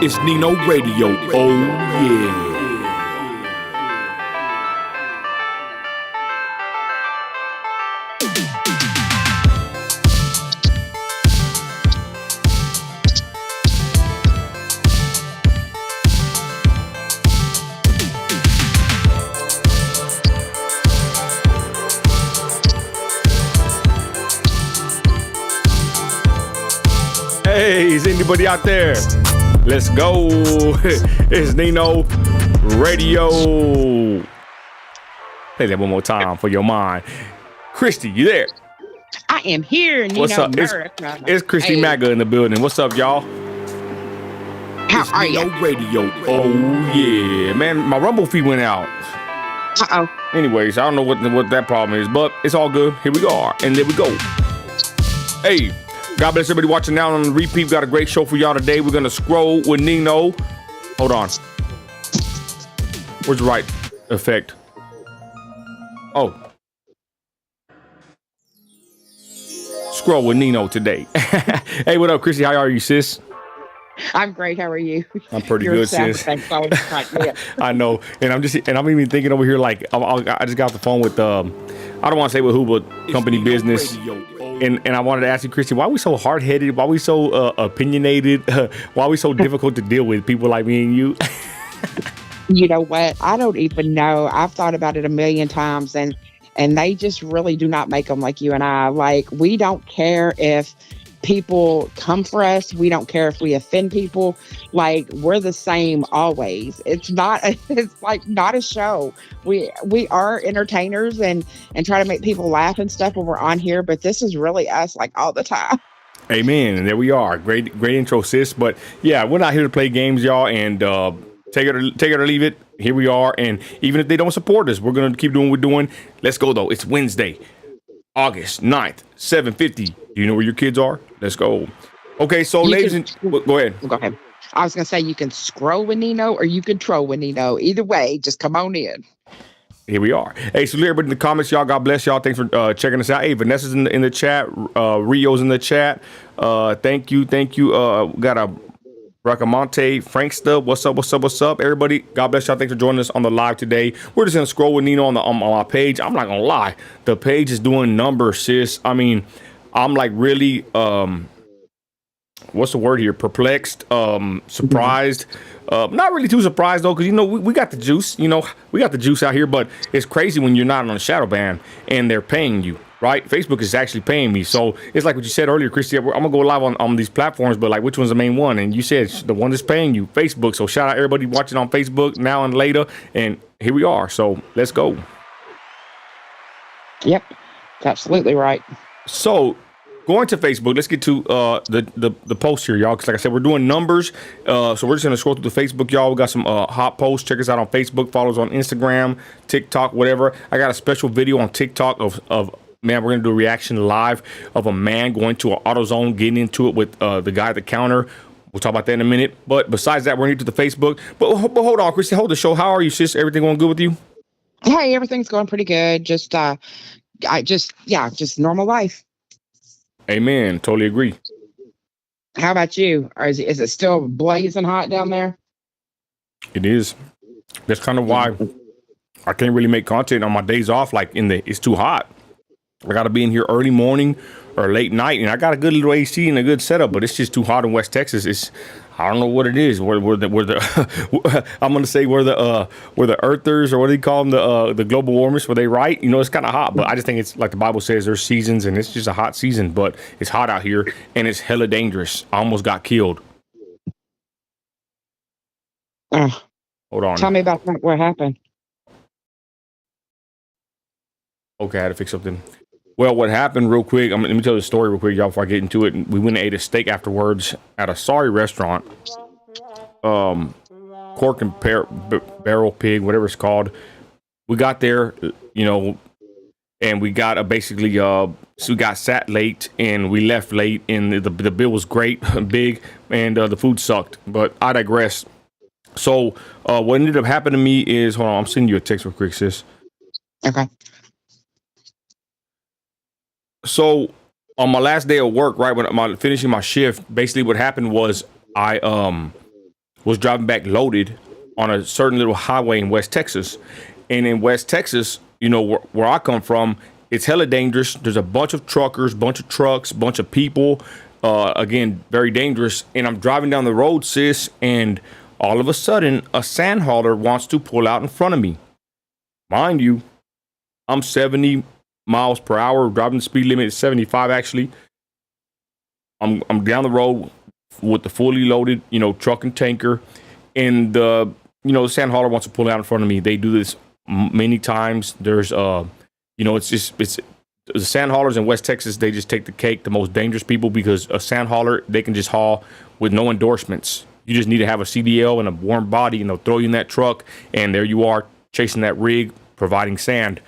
It's Nino Radio. Oh yeah. Hey, is anybody out there? Let's go. It's Nino Radio. Play that one more time for your mind. Christy, you there? I am here. Nino. What's up? It's Christy Maga in the building. What's up, y'all? How It's are Nino you? Radio. Oh yeah, man. My Rumble feed went out. Uh-oh. Anyways, I don't know what that problem is, but it's all good. Here we are, and there we go. Hey, God bless everybody watching now on the repeat. We've got a great show for y'all today. We're gonna scroll with Nino. Hold on. Where's the right effect? Oh. Scroll with Nino today. Hey, what up, Chrissy? How are you, sis? I'm great. How are you? I'm pretty Your good, sound sis. effects always crack me up. I know, and I'm even thinking over here like I just got off the phone with I don't want to say with who, but company business, and I wanted to ask you, Christy, why are we so hard headed? Why are we so opinionated? Why are we so difficult to deal with? People like me and you. You know what? I don't even know. I've thought about it a million times, and they just really do not make them like you and I. Like, we don't care if people come for us. We don't care if we offend people. Like, we're the same always. It's like not a show. We are entertainers and try to make people laugh and stuff when we're on here, but this is really us like all the time. Amen. And there we are. Great intro, sis. But yeah, we're not here to play games, y'all. And take it or leave it. Here we are. And even if they don't support us, we're gonna keep doing what we're doing. Let's go though. It's Wednesday, August 9th, 7:50. Do you know where your kids are? Let's go. Okay, so ladies and go ahead. Go ahead. I was gonna say you can scroll with Nino or you can troll with Nino. Either way, just come on in. Here we are. Hey, so everybody in the comments, y'all. God bless y'all. Thanks for checking us out. Hey, Vanessa's in the chat. Rio's in the chat. Thank you. Got a Bracamonte, Franksta. What's up, everybody? God bless y'all. Thanks for joining us on the live today. We're just gonna scroll with Nino on my page. I'm not gonna lie, the page is doing numbers, sis. I mean, I'm like really what's the word here? Perplexed, surprised. Not really too surprised though, because we got the juice. We got the juice out here, but it's crazy when you're not on a shadow ban and they're paying you, right? Facebook is actually paying me. So it's like what you said earlier, Christy. I'm gonna go live on these platforms, but like, which one's the main one? And you said the one that's paying you, Facebook. So shout out everybody watching on Facebook now and later. And here we are. So let's go. Yep, absolutely right. So going to Facebook, let's get to the post here, y'all. Because like I said, we're doing numbers. So we're just gonna scroll through the Facebook, y'all. We got some hot posts. Check us out on Facebook. Follow us on Instagram, TikTok, whatever. I got a special video on TikTok of man. We're gonna do a reaction live of a man going to an AutoZone, getting into it with the guy at the counter. We'll talk about that in a minute. But besides that, we're here to the Facebook. But hold on, Christy, hold the show. How are you, sis? Everything going good with you? Hey, everything's going pretty good. Just normal life. Amen. Totally agree. How about you? Or is it still blazing hot down there? It is. That's kind of why I can't really make content on my days off. Like it's too hot. I got to be in here early morning or late night, and I got a good little AC and a good setup, but it's just too hot in West Texas. I don't know what it is. Where the I'm gonna say where the earthers, or what do you call them, the global warmers, were they right? It's kind of hot, but I just think it's like the Bible says, there's seasons, and it's just a hot season, but it's hot out here and it's hella dangerous. I almost got killed. Hold on. Tell me about that. What happened? Okay, I had to fix something. Well, what happened real quick, let me tell you the story real quick, y'all, before I get into it. We went and ate a steak afterwards at a sorry restaurant. Cork and Barrel Pig, whatever it's called. We got there, and we got basically, so we got sat late and we left late, and the bill was great, big, and the food sucked. But I digress. So what ended up happening to me is, hold on, I'm sending you a text real quick, sis. Okay. So on my last day of work, right when I'm finishing my shift, basically what happened was I was driving back loaded on a certain little highway in West Texas. And in West Texas, you know, where I come from, it's hella dangerous. There's a bunch of truckers, bunch of trucks, bunch of people. Again, very dangerous. And I'm driving down the road, sis, and all of a sudden, a sand hauler wants to pull out in front of me. Mind you, I'm 70 miles per hour. Driving the speed limit is 75, actually. I'm down the road with the fully loaded, you know, truck and tanker. And, the sand hauler wants to pull out in front of me. They do this many times. There's, it's the sand haulers in West Texas. They just take the cake, the most dangerous people, because a sand hauler, they can just haul with no endorsements. You just need to have a CDL and a warm body, and they'll throw you in that truck, and there you are chasing that rig, providing sand.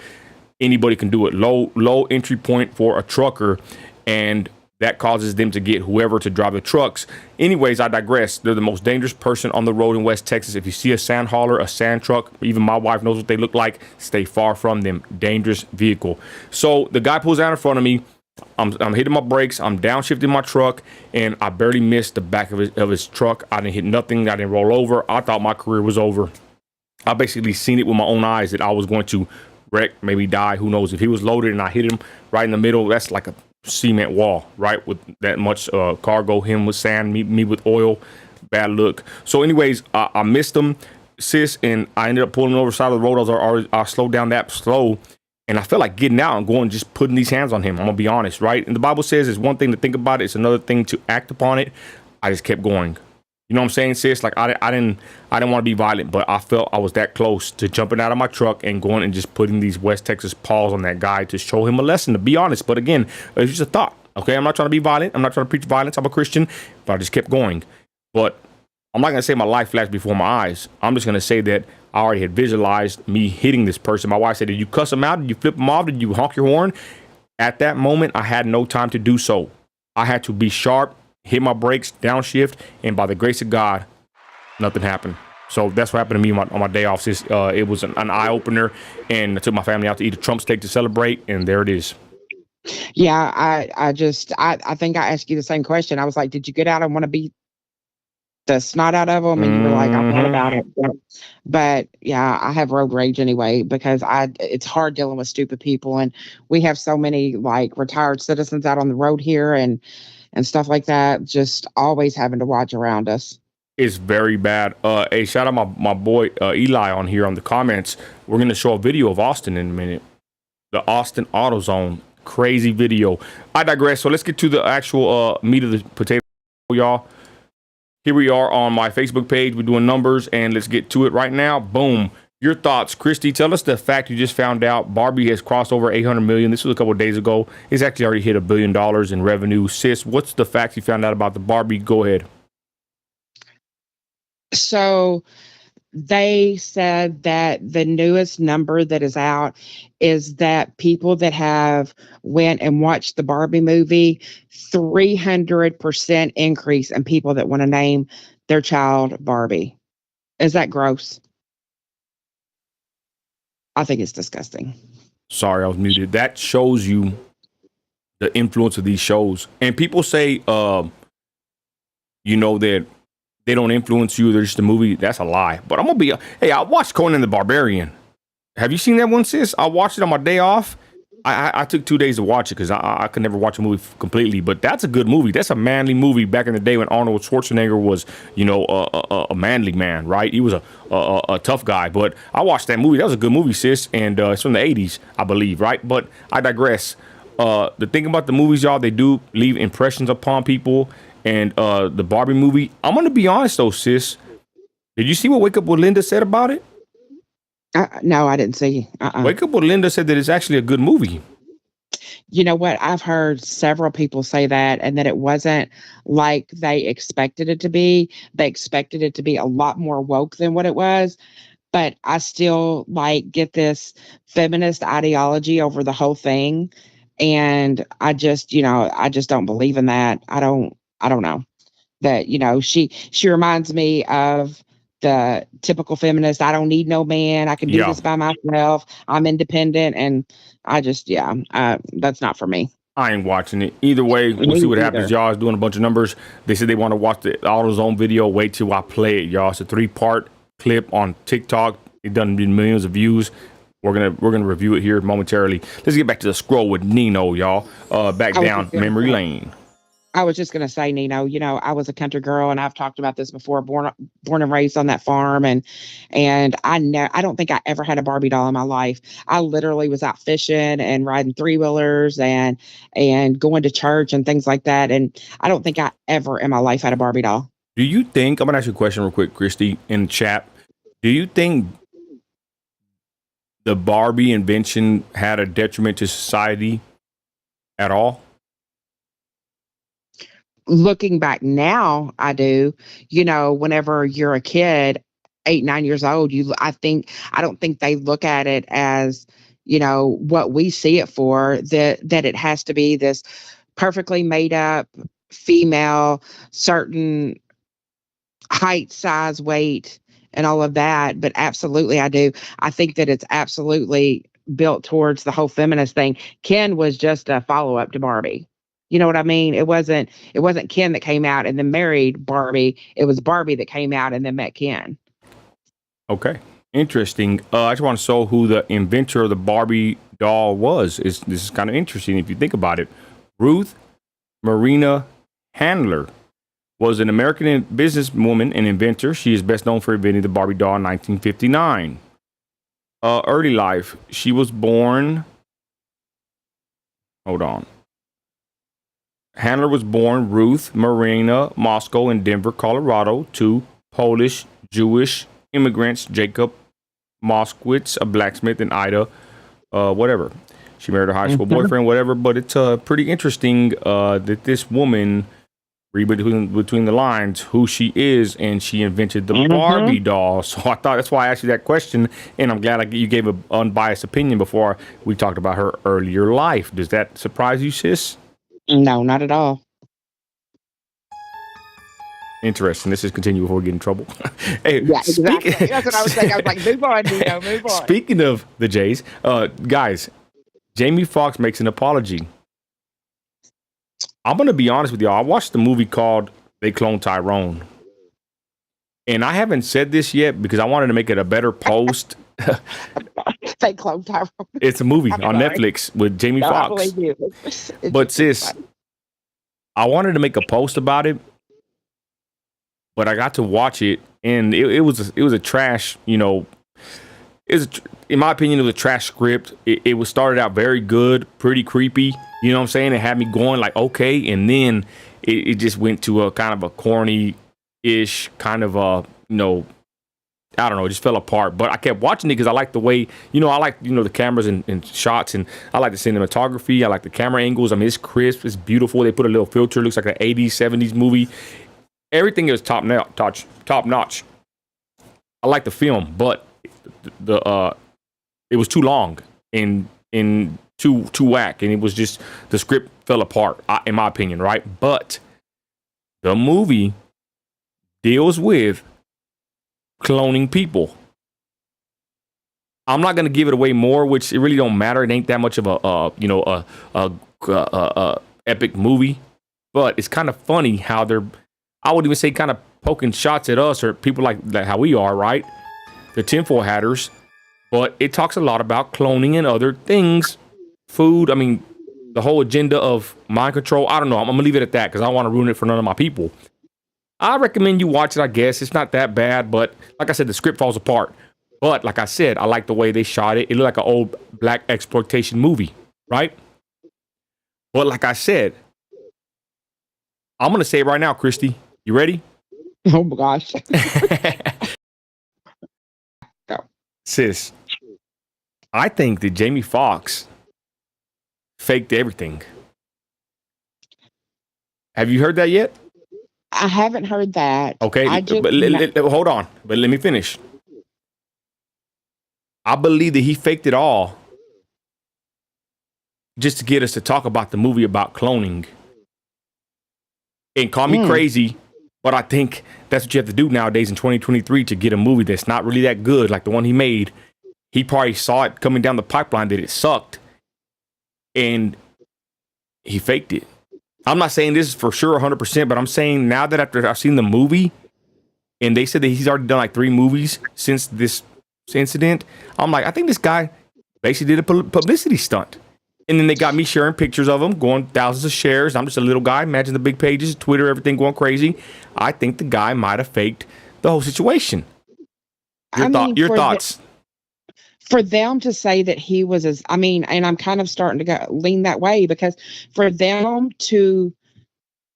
Anybody can do it. Low entry point for a trucker, and that causes them to get whoever to drive the trucks. Anyways, I digress. They're the most dangerous person on the road in West Texas. If you see a sand hauler, a sand truck, even my wife knows what they look like, stay far from them. Dangerous vehicle. So the guy pulls out in front of me. I'm hitting my brakes. I'm downshifting my truck, and I barely missed the back of his truck. I didn't hit nothing. I didn't roll over. I thought my career was over. I basically seen it with my own eyes that I was going to wreck, maybe die. Who knows? If he was loaded and I hit him right in the middle, that's like a cement wall, right? With that much cargo, him with sand, me with oil. Bad look. So anyways, I missed him, sis, and I ended up pulling over the side of the road. I slowed down that slow, and I felt like getting out and going, just putting these hands on him. I'm gonna be honest, right? And the Bible says it's one thing to think about it, it's another thing to act upon it. I just kept going. You know what I'm saying, sis? Like I didn't want to be violent, but I felt I was that close to jumping out of my truck and going and just putting these West Texas paws on that guy to show him a lesson, to be honest. But again, it's just a thought. Okay, I'm not trying to be violent. I'm not trying to preach violence. I'm a Christian, but I just kept going. But I'm not gonna say my life flashed before my eyes. I'm just gonna say that I already had visualized me hitting this person. My wife said, "Did you cuss him out? Did you flip him off? Did you honk your horn?" At that moment, I had no time to do so. I had to be sharp, hit my brakes, downshift, and by the grace of God, nothing happened. So that's what happened to me on my day off. It was an eye opener, and I took my family out to eat a Trump steak to celebrate, and there it is. Yeah, I think I asked you the same question. I was like, did you get out and want to beat the snot out of them? And you were like, I thought about it. But yeah, I have road rage anyway, because it's hard dealing with stupid people. And we have so many like retired citizens out on the road here and stuff like that, just always having to watch around us. It's very bad. Hey, shout out my boy Eli on here on the comments. We're gonna show a video of Austin in a minute. The Austin AutoZone, crazy video. I digress. So let's get to the actual meat of the potato, y'all. Here we are on my Facebook page. We're doing numbers, and let's get to it right now. Boom. Your thoughts, Christy. Tell us the fact you just found out. Barbie has crossed over 800 million. This was a couple of days ago. It's actually already hit $1 billion in revenue. Sis, what's the fact you found out about the Barbie? Go ahead. So they said that the newest number that is out is that people that have went and watched the Barbie movie, 300% increase in people that want to name their child Barbie. Is that gross? I think it's disgusting. Sorry, I was muted. That shows you the influence of these shows. And people say, that they don't influence you. They're just a movie. That's a lie. But I'm going to be, I watched Conan the Barbarian. Have you seen that one, sis? I watched it on my day off. I took 2 days to watch it because I could never watch a movie completely. But that's a good movie. That's a manly movie back in the day when Arnold Schwarzenegger was, a manly man, right? He was a tough guy. But I watched that movie. That was a good movie, sis. And it's from the 80s, I believe, right? But I digress. The thing about the movies, y'all, they do leave impressions upon people. And the Barbie movie, I'm going to be honest, though, sis. Did you see what Wake Up with Linda said about it? No, I didn't see. Wake Up with Linda said that it's actually a good movie. You know what? I've heard several people say that, and that it wasn't like they expected it to be. They expected it to be a lot more woke than what it was. But I still get this feminist ideology over the whole thing. And I just don't believe in that. I don't know that, she reminds me of the typical feminist. I don't need no man. I can do this by myself. I'm independent. And I just, that's not for me. I ain't watching it. Either way, we'll Me see what either. happens. Y'all is doing a bunch of numbers. They said they want to watch the AutoZone video. Wait till I play it, y'all. It's a 3-part clip on TikTok. It done been millions of views. We're gonna review it here momentarily. Let's get back to the scroll with Nino, y'all. Back I was down just gonna memory say. lane. I was just gonna say, Nino, I was a country girl, and I've talked about this before. Born and raised on that farm, and I don't think I ever had a Barbie doll in my life. I literally was out fishing and riding 3-wheelers and going to church and things like that. And I don't think I ever in my life had a Barbie doll. Do you think, I'm gonna ask you a question real quick, Christy, in the chat. Do you think the Barbie invention had a detriment to society at all? Looking back now, I do. Whenever you're a kid, 8, 9 years old, I don't think they look at it as, what we see it for, that it has to be this perfectly made up female, certain height, size, weight, and all of that. But absolutely, I do. I think that it's absolutely built towards the whole feminist thing. Ken was just a follow up to Barbie. You know what I mean? It wasn't Ken that came out and then married Barbie. It was Barbie that came out and then met Ken. Okay, interesting. I just want to show who the inventor of the Barbie doll was. This is kind of interesting if you think about it. Ruth Marina Handler was an American businesswoman and inventor. She is best known for inventing the Barbie doll in 1959. Early life, she was born. Hold on. Handler was born Ruth Marina Moscow in Denver, Colorado, to Polish Jewish immigrants, Jacob Moskowitz, a blacksmith, and Ida, whatever. She married her high school boyfriend, whatever. But it's pretty interesting that this woman, read between the lines, who she is, and she invented the Barbie doll. So I thought that's why I asked you that question, and I'm glad you gave an unbiased opinion before we talked about her earlier life. Does that surprise you, sis? No, not at all. Interesting. Let's just continue before we get in trouble. Hey, Yeah, exactly. That's what I was saying. I was like, move on, Nino, move on. Speaking of the Jays, guys, Jamie Foxx makes an apology. I'm going to be honest with y'all. I watched the movie called They Cloned Tyrone. And I haven't said this yet because I wanted to make it a better post. They cloned Tyrone. It's a movie I'm on sorry. Netflix with Jamie No, I Foxx. believe you. It's But just sis, funny. I wanted to make a post about it, but I got to watch it, and it was a trash, in my opinion, it was a trash script. It was started out very good, pretty creepy. You know what I'm saying? It had me going like, okay, and then it just went to a kind of a corny-ish kind of I don't know, it just fell apart. But I kept watching it because I like the way, I like, the cameras and shots, and I like the cinematography. I like the camera angles. I mean, it's crisp, it's beautiful. They put a little filter, looks like an 80s, 70s movie. Everything is top notch. I like the film, but it was too long and too whack, and it was just, the script fell apart, in my opinion, right? But the movie deals with cloning people. I'm not gonna give it away more, which it really don't matter. It ain't that much of a epic movie, but it's kind of funny how they're, I would even say, kind of poking shots at us or people like how we are, right? The tinfoil hatters. But it talks a lot about cloning and other things, food. I mean, the whole agenda of mind control. I don't know. I'm gonna leave it at that because I don't want to ruin it for none of my people. I recommend you watch it, I guess. It's not that bad, but like I said, the script falls apart. But like I said, I like the way they shot it. It looked like an old black exploitation movie, right? But like I said, I'm going to say it right now, Christy. You ready? Oh my gosh. Go. Sis, I think that Jamie Foxx faked everything. Have you heard that yet? I haven't heard that. Okay, I just but hold on. But let me finish. I believe that he faked it all just to get us to talk about the movie about cloning. And call me crazy, but I think that's what you have to do nowadays in 2023 to get a movie that's not really that good, like the one he made. He probably saw it coming down the pipeline that it sucked, and he faked it. I'm not saying this is for sure 100%, but I'm saying now that after I've seen the movie and they said that he's already done like 3 movies since this incident, I'm like, I think this guy basically did a publicity stunt. And then they got me sharing pictures of him, going thousands of shares. I'm just a little guy. Imagine the big pages, Twitter, everything going crazy. I think the guy might have faked the whole situation. Your thoughts? For them to say that he was and I'm kind of starting to lean that way, because for them to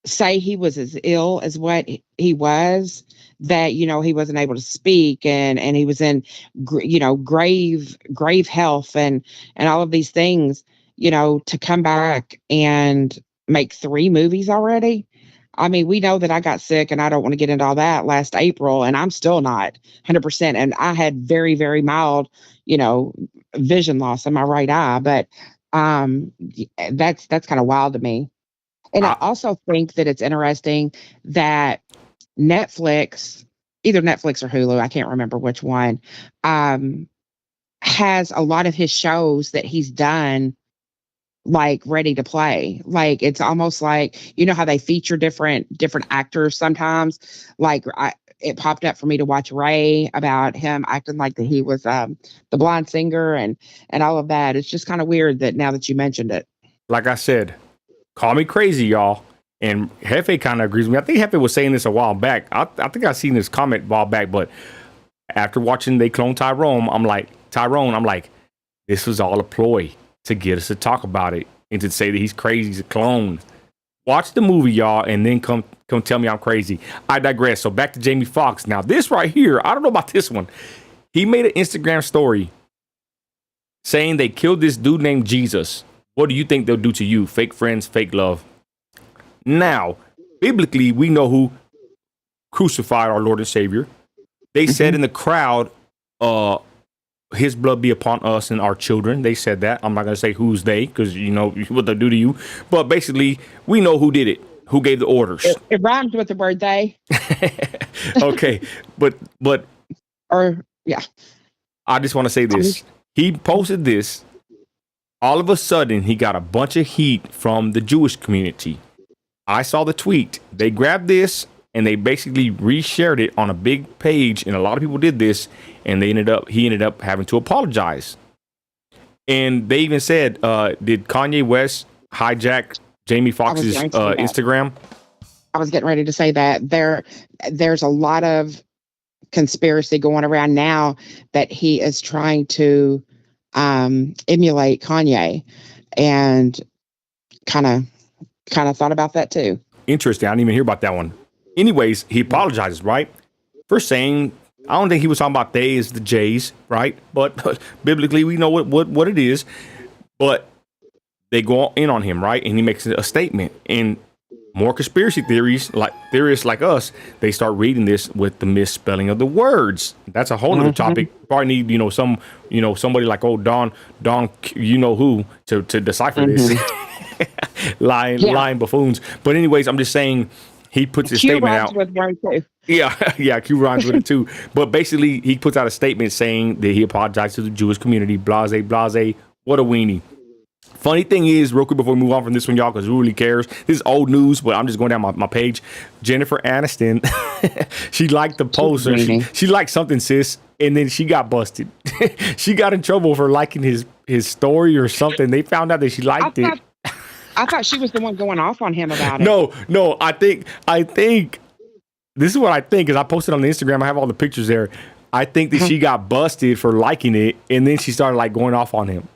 say he was as ill as what he was, that, he wasn't able to speak and he was in, grave health and all of these things, to come back and make 3 movies already. I mean, we know that I got sick, and I don't want to get into all that, last April, and I'm still not 100%. And I had very, very mild, vision loss in my right eye. But that's kind of wild to me. And I also think that it's interesting that Netflix, either Netflix or Hulu, I can't remember which one, has a lot of his shows that he's done like ready to play. Like, it's almost like, how they feature different actors sometimes. Like, it popped up for me to watch Ray, about him acting like that he was the blind singer and all of that. It's just kind of weird that now that you mentioned it. Like I said, call me crazy, y'all. And Hefe kind of agrees with me. I think Hefe was saying this a while back. I think I seen this comment a while back, but after watching They Clone Tyrone, I'm like, this was all a ploy to get us to talk about it and to say that he's crazy, he's a clone. Watch the movie, y'all, and then come tell me I'm crazy. I digress. So back to Jamie Foxx. Now, this right here, I don't know about this one. He made an Instagram story saying they killed this dude named Jesus. What do you think they'll do to you? Fake friends, fake love. Now, biblically, we know who crucified our Lord and Savior. They said in the crowd, his blood be upon us and our children. They said that. I'm not going to say who's they, because what they'll do to you. But basically, we know who did it, who gave the orders. It rhymes with the word they. Okay. But. Yeah. I just want to say this. He posted this. All of a sudden, he got a bunch of heat from the Jewish community. I saw the tweet. They grabbed this and they basically reshared it on a big page, and a lot of people did this, and he ended up having to apologize. And they even said, did Kanye West hijack Jamie Foxx's Instagram? I was getting ready to say that. There's a lot of conspiracy going around now that he is trying to emulate Kanye, and kind of thought about that too. Interesting. I didn't even hear about that one. Anyways, he apologizes, right? For saying, I don't think he was talking about they as the J's, right? But biblically, we know what it is. But they go in on him, right? And he makes a statement. And more conspiracy theorists like us, they start reading this with the misspelling of the words. That's a whole other topic. Probably need, somebody like Don, who to decipher this. lying buffoons. But anyways, I'm just saying, he puts his statement out. With word too. Yeah, Q rhymes with it too. But basically, he puts out a statement saying that he apologized to the Jewish community. Blase, what a weenie. Funny thing is, real quick before we move on from this one, y'all, because who really cares? This is old news, but I'm just going down my page. Jennifer Aniston, she liked the post. She liked something, sis, and then she got busted. She got in trouble for liking his story or something. They found out that she liked it. I thought she was the one going off on him about it. No. I think this is what I think, is I posted on the Instagram. I have all the pictures there. I think that she got busted for liking it, and then she started like going off on him.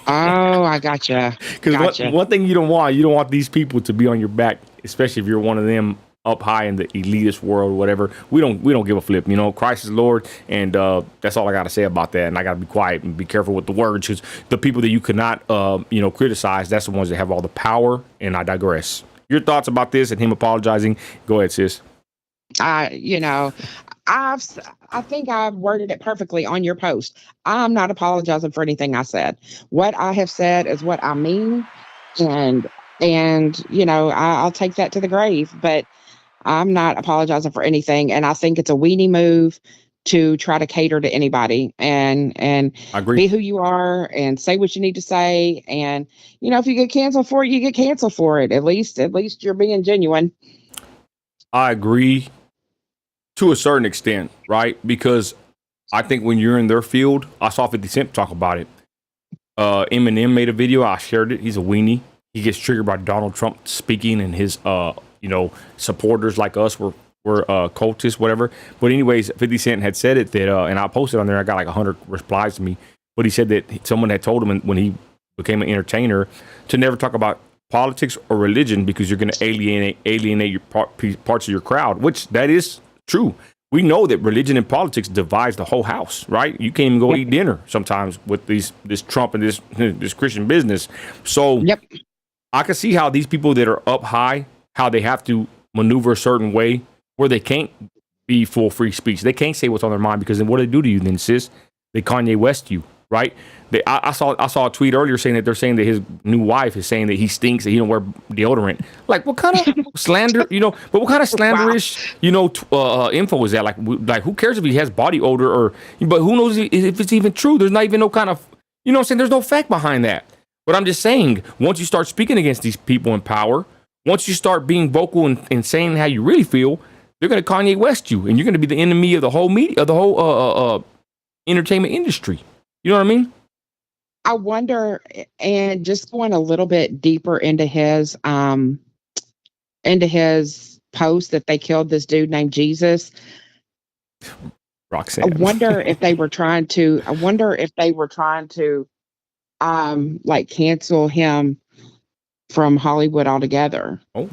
Oh, I gotcha. Because one thing you don't want these people to be on your back, especially if you're one of them up high in the elitist world or whatever. We don't give a flip. Christ is Lord, and that's all I got to say about that. And I got to be quiet and be careful with the words, because the people that you cannot criticize, that's the ones that have all the power. And I digress. Your thoughts about this and him apologizing? Go ahead, sis. I think I've worded it perfectly on your post. I'm not apologizing for anything I said. What I have said is what I mean, and I'll take that to the grave. But I'm not apologizing for anything, and I think it's a weenie move to try to cater to anybody, and I agree. be who you are and say what you need to say. And if you get canceled for it, you get canceled for it. At least you're being genuine. I agree to a certain extent, right? Because I think when you're in their field, I saw 50 Cent talk about it. Eminem made a video. I shared it. He's a weenie. He gets triggered by Donald Trump speaking, and his supporters like us were cultists, whatever. But anyways, 50 Cent had said it that, and I posted on there. I got like 100 replies to me. But he said that someone had told him when he became an entertainer to never talk about politics or religion because you're going to alienate your parts of your crowd, which that is true. We know that religion and politics divides the whole house, right? You can't even go eat dinner sometimes with this Trump and this Christian business. So I can see how these people that are up high, how they have to maneuver a certain way where they can't be full free speech. They can't say what's on their mind, because then what do they do to you then, sis? They Kanye West you, right? I saw a tweet earlier saying that they're saying that his new wife is saying that he stinks, that he don't wear deodorant. Like, what kind of slander, but what kind of slanderish, info is that? Like who cares if he has body odor, but who knows if it's even true? There's not even no kind of, what I'm saying? There's no fact behind that. But I'm just saying, once you start speaking against these people in power, once you start being vocal and saying how you really feel, they're going to Kanye West you, and you're going to be the enemy of the whole media, of the whole entertainment industry. You know what I mean? I wonder, and just going a little bit deeper into his post that they killed this dude named Jesus. Roxanne. I wonder if they were trying to. Cancel him from Hollywood altogether. Oh,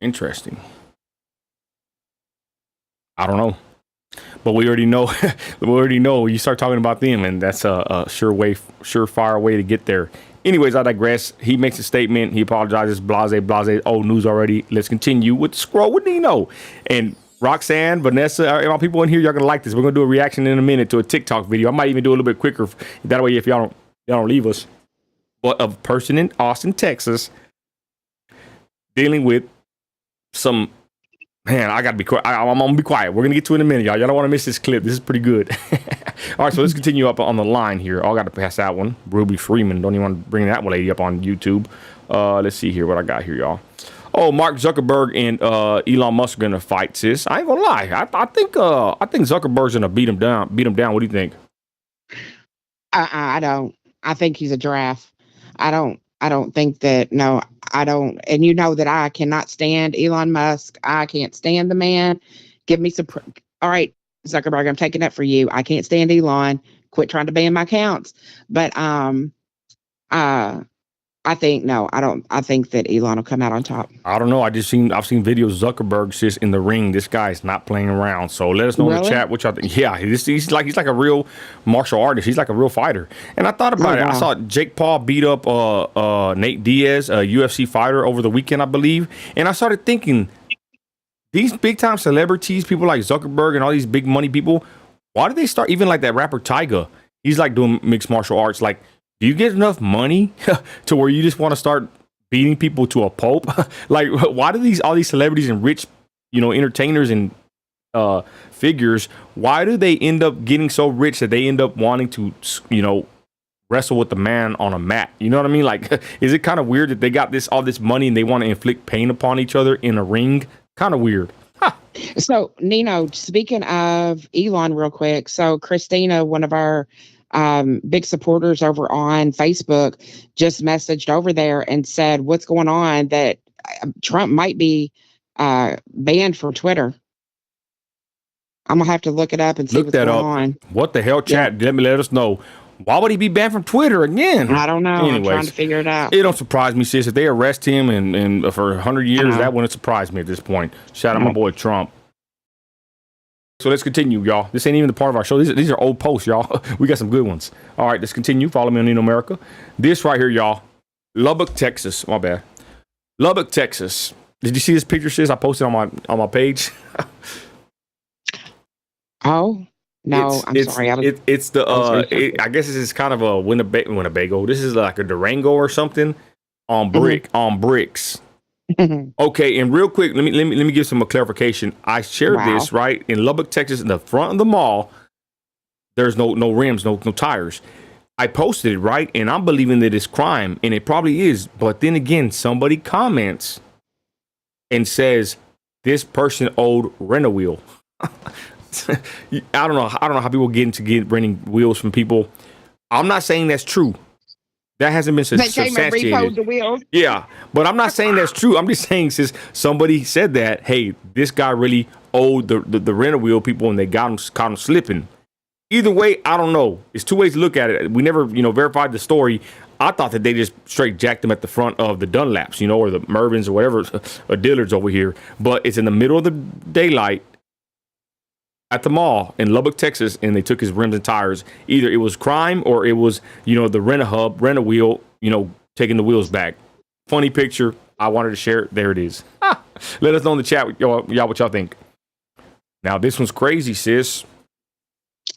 interesting. I don't know. But we already know. You start talking about them, and that's a surefire way to get there. Anyways, I digress. He makes a statement. He apologizes. Blase. Oh, news already. Let's continue with Scroll with Nino. And Roxanne, Vanessa, my people in here, y'all gonna like this. We're gonna do a reaction in a minute to a TikTok video. I might even do a little bit quicker. That way, if y'all don't leave us. But a person in Austin, Texas, dealing with some. Man, I gotta be quiet. I'm gonna be quiet. We're gonna get to it in a minute, y'all. Y'all don't want to miss this clip. This is pretty good. All right, so let's continue up on the line here. I got to pass that one. Ruby Freeman. Don't even want to bring that one lady up on YouTube. Let's see here what I got here, y'all. Oh, Mark Zuckerberg and Elon Musk are gonna fight, sis. I ain't gonna lie. I think Zuckerberg's gonna beat him down. What do you think? I don't. I think he's a giraffe. I don't think that. No, I don't. And you know that I cannot stand Elon Musk. I can't stand the man. Give me some. All right, Zuckerberg, I'm taking that for you. I can't stand Elon. Quit trying to ban my accounts. But I think no. I don't. I think that Elon will come out on top. I don't know. I've seen videos of Zuckerberg just in the ring. This guy's not playing around. So let us know in the chat what y'all think. Yeah, he's like a real martial artist. He's like a real fighter. And I thought about it. Wow. I saw Jake Paul beat up Nate Diaz, a UFC fighter, over the weekend, I believe. And I started thinking, these big time celebrities, people like Zuckerberg and all these big money people, why did they start? Even like that rapper Tyga, he's like doing mixed martial arts. Like, do you get enough money to where you just want to start beating people to a pulp? Like, why do all these celebrities and rich, entertainers and figures, why do they end up getting so rich that they end up wanting to, wrestle with the man on a mat? You know what I mean? Like, is it kind of weird that they got all this money and they want to inflict pain upon each other in a ring? Kind of weird. Huh. So, Nino, speaking of Elon real quick, so Christina, one of our big supporters over on Facebook, just messaged over there and said, what's going on, that Trump might be banned from Twitter. I'm gonna have to look it up and see what's going on. What the hell, chat? Yeah. Let us know. Why would he be banned from Twitter again? I don't know. Anyways, I'm trying to figure it out. It don't surprise me, sis. If they arrest him and for 100 years, that wouldn't surprise me at this point. Shout out my boy Trump. So let's continue, y'all. This ain't even the part of our show. These are old posts, y'all. We got some good ones. All right, let's continue. Follow me on Nino America. This right here, y'all. Lubbock, Texas. My bad. Lubbock, Texas. Did you see this picture, sis? I posted on my page. Oh. No, I'm sorry. It's the I guess this is kind of a Winnebago. This is like a Durango or something on bricks. Okay, and real quick, let me give some clarification. I shared Wow. this right in Lubbock, Texas, in the front of the mall. There's no rims, no tires. I posted it right, and I'm believing that it's crime, and it probably is. But then again, somebody comments and says this person owed rent a wheel. I don't know. I don't know how people get renting wheels from people. I'm not saying that's true. That hasn't been They came and repoed substantiated. the wheels. Yeah, but I'm not saying that's true. I'm just saying since somebody said that, hey, this guy really owed the rent a wheel people, and they caught him slipping. Either way, I don't know. It's two ways to look at it. We never, verified the story. I thought that they just straight jacked them at the front of the Dunlaps, or the Mervins or whatever, or Dillards over here. But it's in the middle of the daylight at the mall in Lubbock, Texas, and they took his rims and tires. Either it was crime or it was, the rent a wheel, taking the wheels back. Funny picture. I wanted to share it. There it is. Let us know in the chat, y'all, what y'all think. Now, this one's crazy, sis.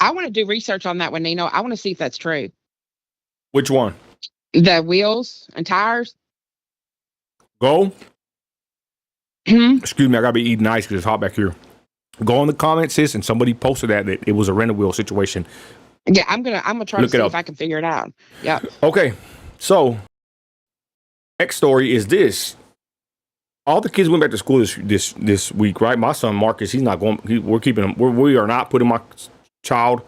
I want to do research on that one, Nino. I want to see if that's true. Which one? The wheels and tires. Go. Hmm? Excuse me, I gotta be eating ice because it's hot back here. Go in the comments, sis, and somebody posted that it was a rent a wheel situation. Yeah, I'm gonna try to see up. if I can figure it out. Yeah. Okay, so next story is this. All the kids went back to school this week, right? My son Marcus, he's not going. We're keeping him. We are not putting my child.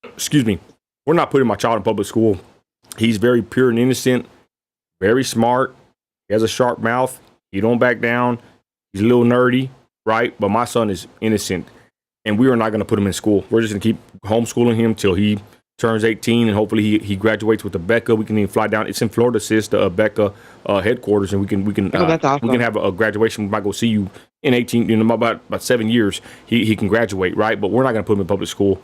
Excuse me. We're not putting my child in public school. He's very pure and innocent, very smart. He has a sharp mouth. He don't back down. He's a little nerdy, right? But my son is innocent, and we are not going to put him in school. We're just going to keep homeschooling him till he turns 18, and hopefully he graduates with the Becca. We can even fly down. It's in Florida, sis, the Becca headquarters, and we can That's awesome. we can have a graduation. We might go see you in 18, about 7 years. He can graduate, right? But we're not going to put him in public school.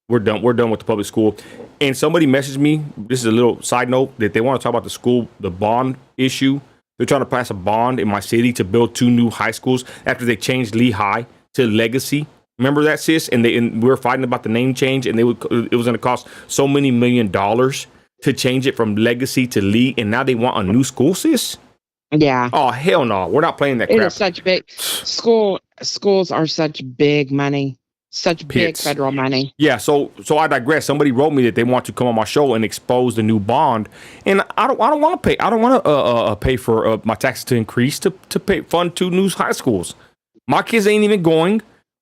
We're done with the public school. And somebody messaged me. This is a little side note that they want to talk about the bond issue. They're trying to pass a bond in my city to build 2 new high schools after they changed Lehigh to Legacy. Remember that, sis? And we were fighting about the name change, and it was going to cost so many $1 million to change it from Legacy to Lee, and now they want a new school, sis? Yeah. Oh, hell no. We're not playing that crap. It is such big schools are such big money. Such big federal money. Yeah, so I digress. Somebody wrote me that they want to come on my show and expose the new bond, and I don't want to pay. I don't want to pay for my taxes to increase to fund 2 new high schools. My kids ain't even going.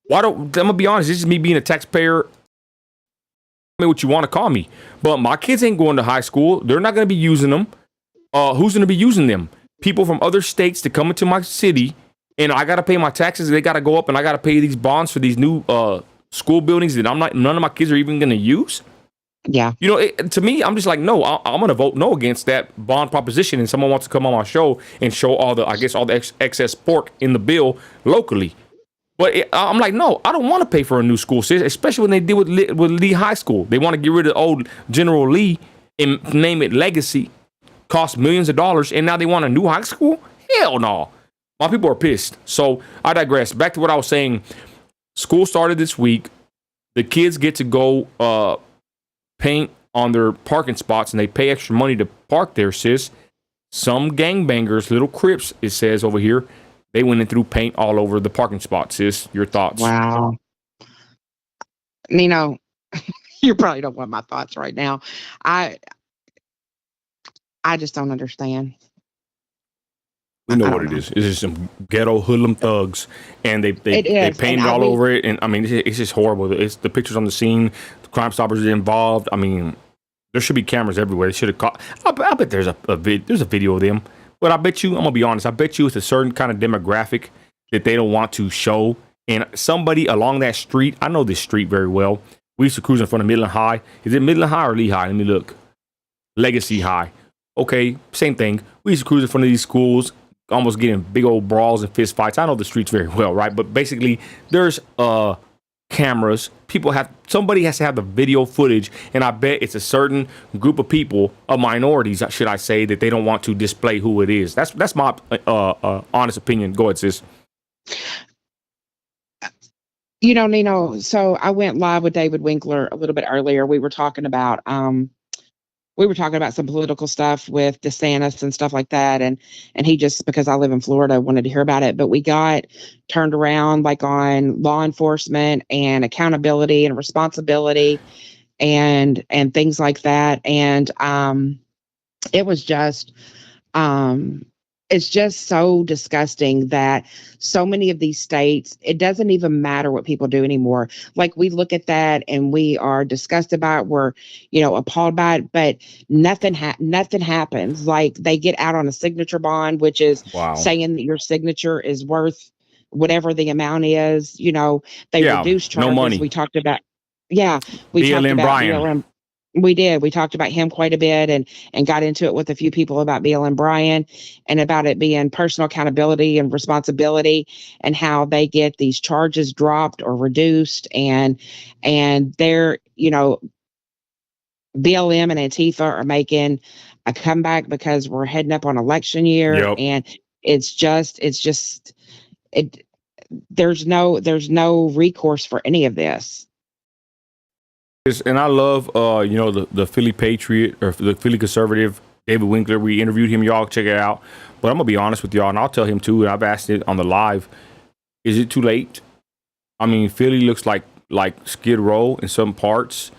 I'm gonna be honest. This is me being a taxpayer. I mean, what you want to call me, but my kids ain't going to high school. They're not going to be using them. Who's going to be using them? People from other states to come into my city. And I got to pay my taxes. They got to go up, and I got to pay these bonds for these new school buildings that none of my kids are even going to use. Yeah. To me, I'm just like, no, I'm going to vote no against that bond proposition. And someone wants to come on my show and show all the excess pork in the bill locally. But I'm like, no, I don't want to pay for a new school, especially when they deal with Lee High School. They want to get rid of old General Lee and name it Legacy, cost millions of dollars, and now they want a new high school? Hell no. My people are pissed. So I digress. Back to what I was saying. School started this week. The kids get to go paint on their parking spots, and they pay extra money to park there, sis. Some gangbangers, little Crips, it says over here, they went and threw paint all over the parking spot, sis. Your thoughts? Wow. Nino, you probably don't want my thoughts right now. I just don't understand. We know what it is. It's just some ghetto hoodlum thugs, and they painted all over it. And I mean, it's just horrible. It's the pictures on the scene. The Crime Stoppers are involved. I mean, there should be cameras everywhere. They should have caught. I bet there's a video of them. But I bet you, I'm gonna be honest. I bet you it's a certain kind of demographic that they don't want to show. And somebody along that street, I know this street very well. We used to cruise in front of Midland High. Is it Midland High or Lehigh? Let me look. Legacy High. Okay, same thing. We used to cruise in front of these schools, almost getting big old brawls and fist fights. I know the streets very well, right? But basically, there's cameras. Somebody has to have the video footage, and I bet it's a certain group of people, minorities, should I say, that they don't want to display who it is. That's my honest opinion. Go ahead, sis. Nino, so I went live with David Winkler a little bit earlier. We were talking about we were talking about some political stuff with DeSantis and stuff like that, and he just, because I live in Florida, wanted to hear about it. But we got turned around like on law enforcement and accountability and responsibility and things like that. And it was just it's just so disgusting that so many of these states, it doesn't even matter what people do anymore. Like, we look at that and we are disgusted by it. We're, appalled by it, but nothing happens. Like, they get out on a signature bond, which is Wow. saying that your signature is worth whatever the amount is. They Yeah, reduce no charges. money. We talked about, yeah, we talked BLM about Bryan. BLM. We did. We talked about him quite a bit and got into it with a few people about BLM Bryan and about it being personal accountability and responsibility and how they get these charges dropped or reduced. And they're, BLM and Antifa are making a comeback because we're heading up on election year. Yep. And it's just it there's no recourse for any of this. And I love, the Philly Patriot or the Philly Conservative, David Winkler. We interviewed him. Y'all check it out. But I'm going to be honest with y'all, and I'll tell him too, and I've asked it on the live. Is it too late? I mean, Philly looks like Skid Row in some parts.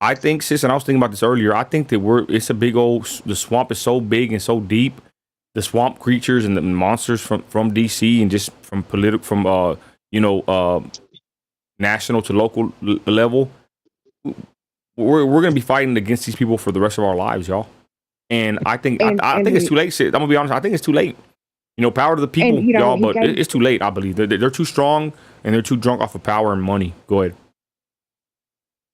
I think, sis, and I was thinking about this earlier, I think that it's a big the swamp is so big and so deep. The swamp creatures and the monsters from DC and just from national to local level. We're going to be fighting against these people for the rest of our lives, y'all. And I think I think it's too late, sis. I'm gonna be honest. I think it's too late. Power to the people, y'all, but it's too late. I believe they're too strong and they're too drunk off of power and money. Go ahead.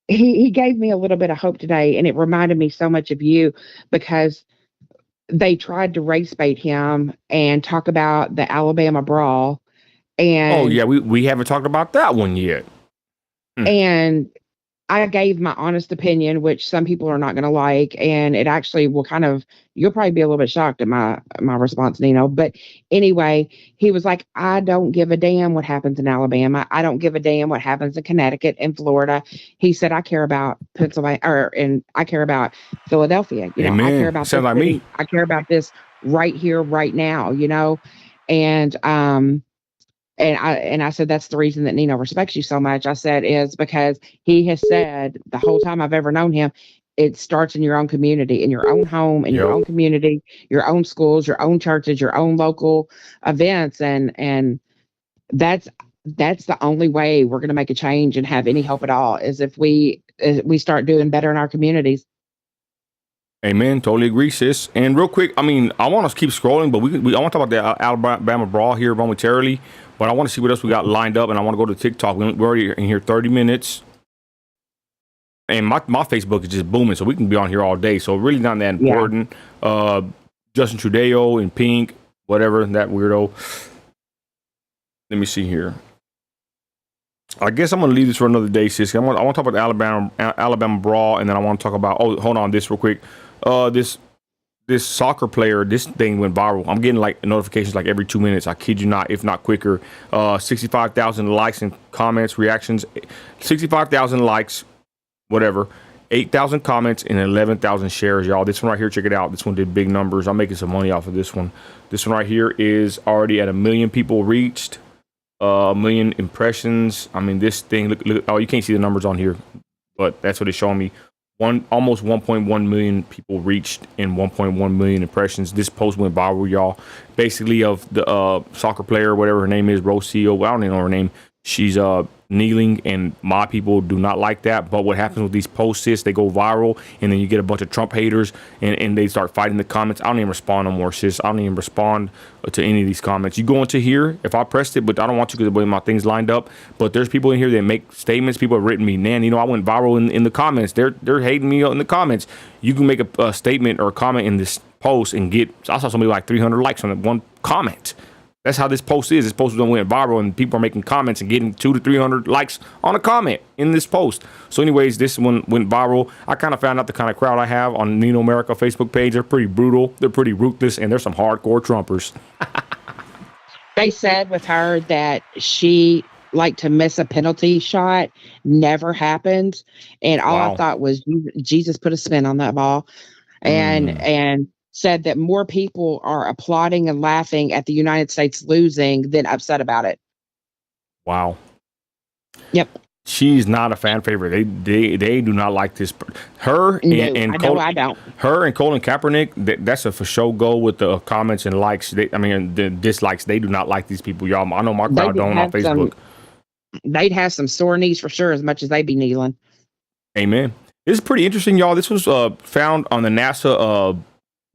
He gave me a little bit of hope today, and it reminded me so much of you because they tried to race bait him and talk about the Alabama brawl. And we haven't talked about that one yet. And I gave my honest opinion, which some people are not going to like, and it actually will you'll probably be a little bit shocked at my response, Nino. But anyway, he was like, I don't give a damn what happens in Alabama. I don't give a damn what happens in Connecticut and Florida. He said, I care about Pennsylvania, and I care about Philadelphia. Amen. I care about Sounds like me. I care about this right here, right now, and I said, that's the reason that Nino respects you so much. I said, is because he has said the whole time I've ever known him, it starts in your own community, in your own home, in your own community, your own schools, your own churches, your own local events. And that's the only way we're going to make a change and have any hope at all, is if we start doing better in our communities. Amen. Totally agree, sis. And real quick, I mean, I want to keep scrolling, but I want to talk about the Alabama brawl here momentarily. But I want to see what else we got lined up, and I want to go to TikTok. We're already in here 30 minutes. And my Facebook is just booming, so we can be on here all day. So really not that important. Yeah. Justin Trudeau in pink, whatever, that weirdo. Let me see here. I guess I'm going to leave this for another day, sis. I want to talk about the Alabama brawl, and then I want to talk about, hold on, this real quick. This soccer player, this thing went viral. I'm getting like notifications like every 2 minutes. I kid you not, if not quicker. 65,000 likes and comments, reactions. 65,000 likes, whatever. 8,000 comments and 11,000 shares, y'all. This one right here, check it out. This one did big numbers. I'm making some money off of this one. This one right here is already at 1 million people reached. 1 million impressions. I mean, this thing, look, you can't see the numbers on here, but that's what it's showing me. Almost 1.1 million people reached and 1.1 million impressions. This post went viral, y'all. Basically, of the soccer player, whatever her name is, Rocio. I don't even know her name. She's kneeling, and my people do not like that. But what happens with these posts is they go viral, and then you get a bunch of Trump haters, and they start fighting the comments. I don't even respond no more, sis. I don't even respond to any of these comments. You go into here, if I pressed it, but I don't want to because the way my thing's lined up. But there's people in here that make statements. People have written me, man, I went viral in the comments. They're hating me in the comments. You can make a statement or a comment in this post and I saw somebody like 300 likes on that one comment. That's how this post is. This post went viral, and people are making comments and getting 200 to 300 likes on a comment in this post. So anyways, this one went viral. I kind of found out the kind of crowd I have on Nino America Facebook page. They're pretty brutal. They're pretty ruthless, and they're some hardcore Trumpers. They said with her that she like to miss a penalty shot never happened. And all I Wow. thought was Jesus put a spin on that ball, Mm, and said that more people are applauding and laughing at the United States losing than upset about it. wow. Yep. She's not a fan favorite. They do not like this. Her No, and I know Colin, I don't. her and Colin Kaepernick. That's a for sure go with the comments and likes. The dislikes. They do not like these people, y'all. I know my They crowd did don't on have some. Facebook. They'd have some sore knees for sure, as much as they be kneeling. Amen. This is pretty interesting, y'all. This was found on the NASA.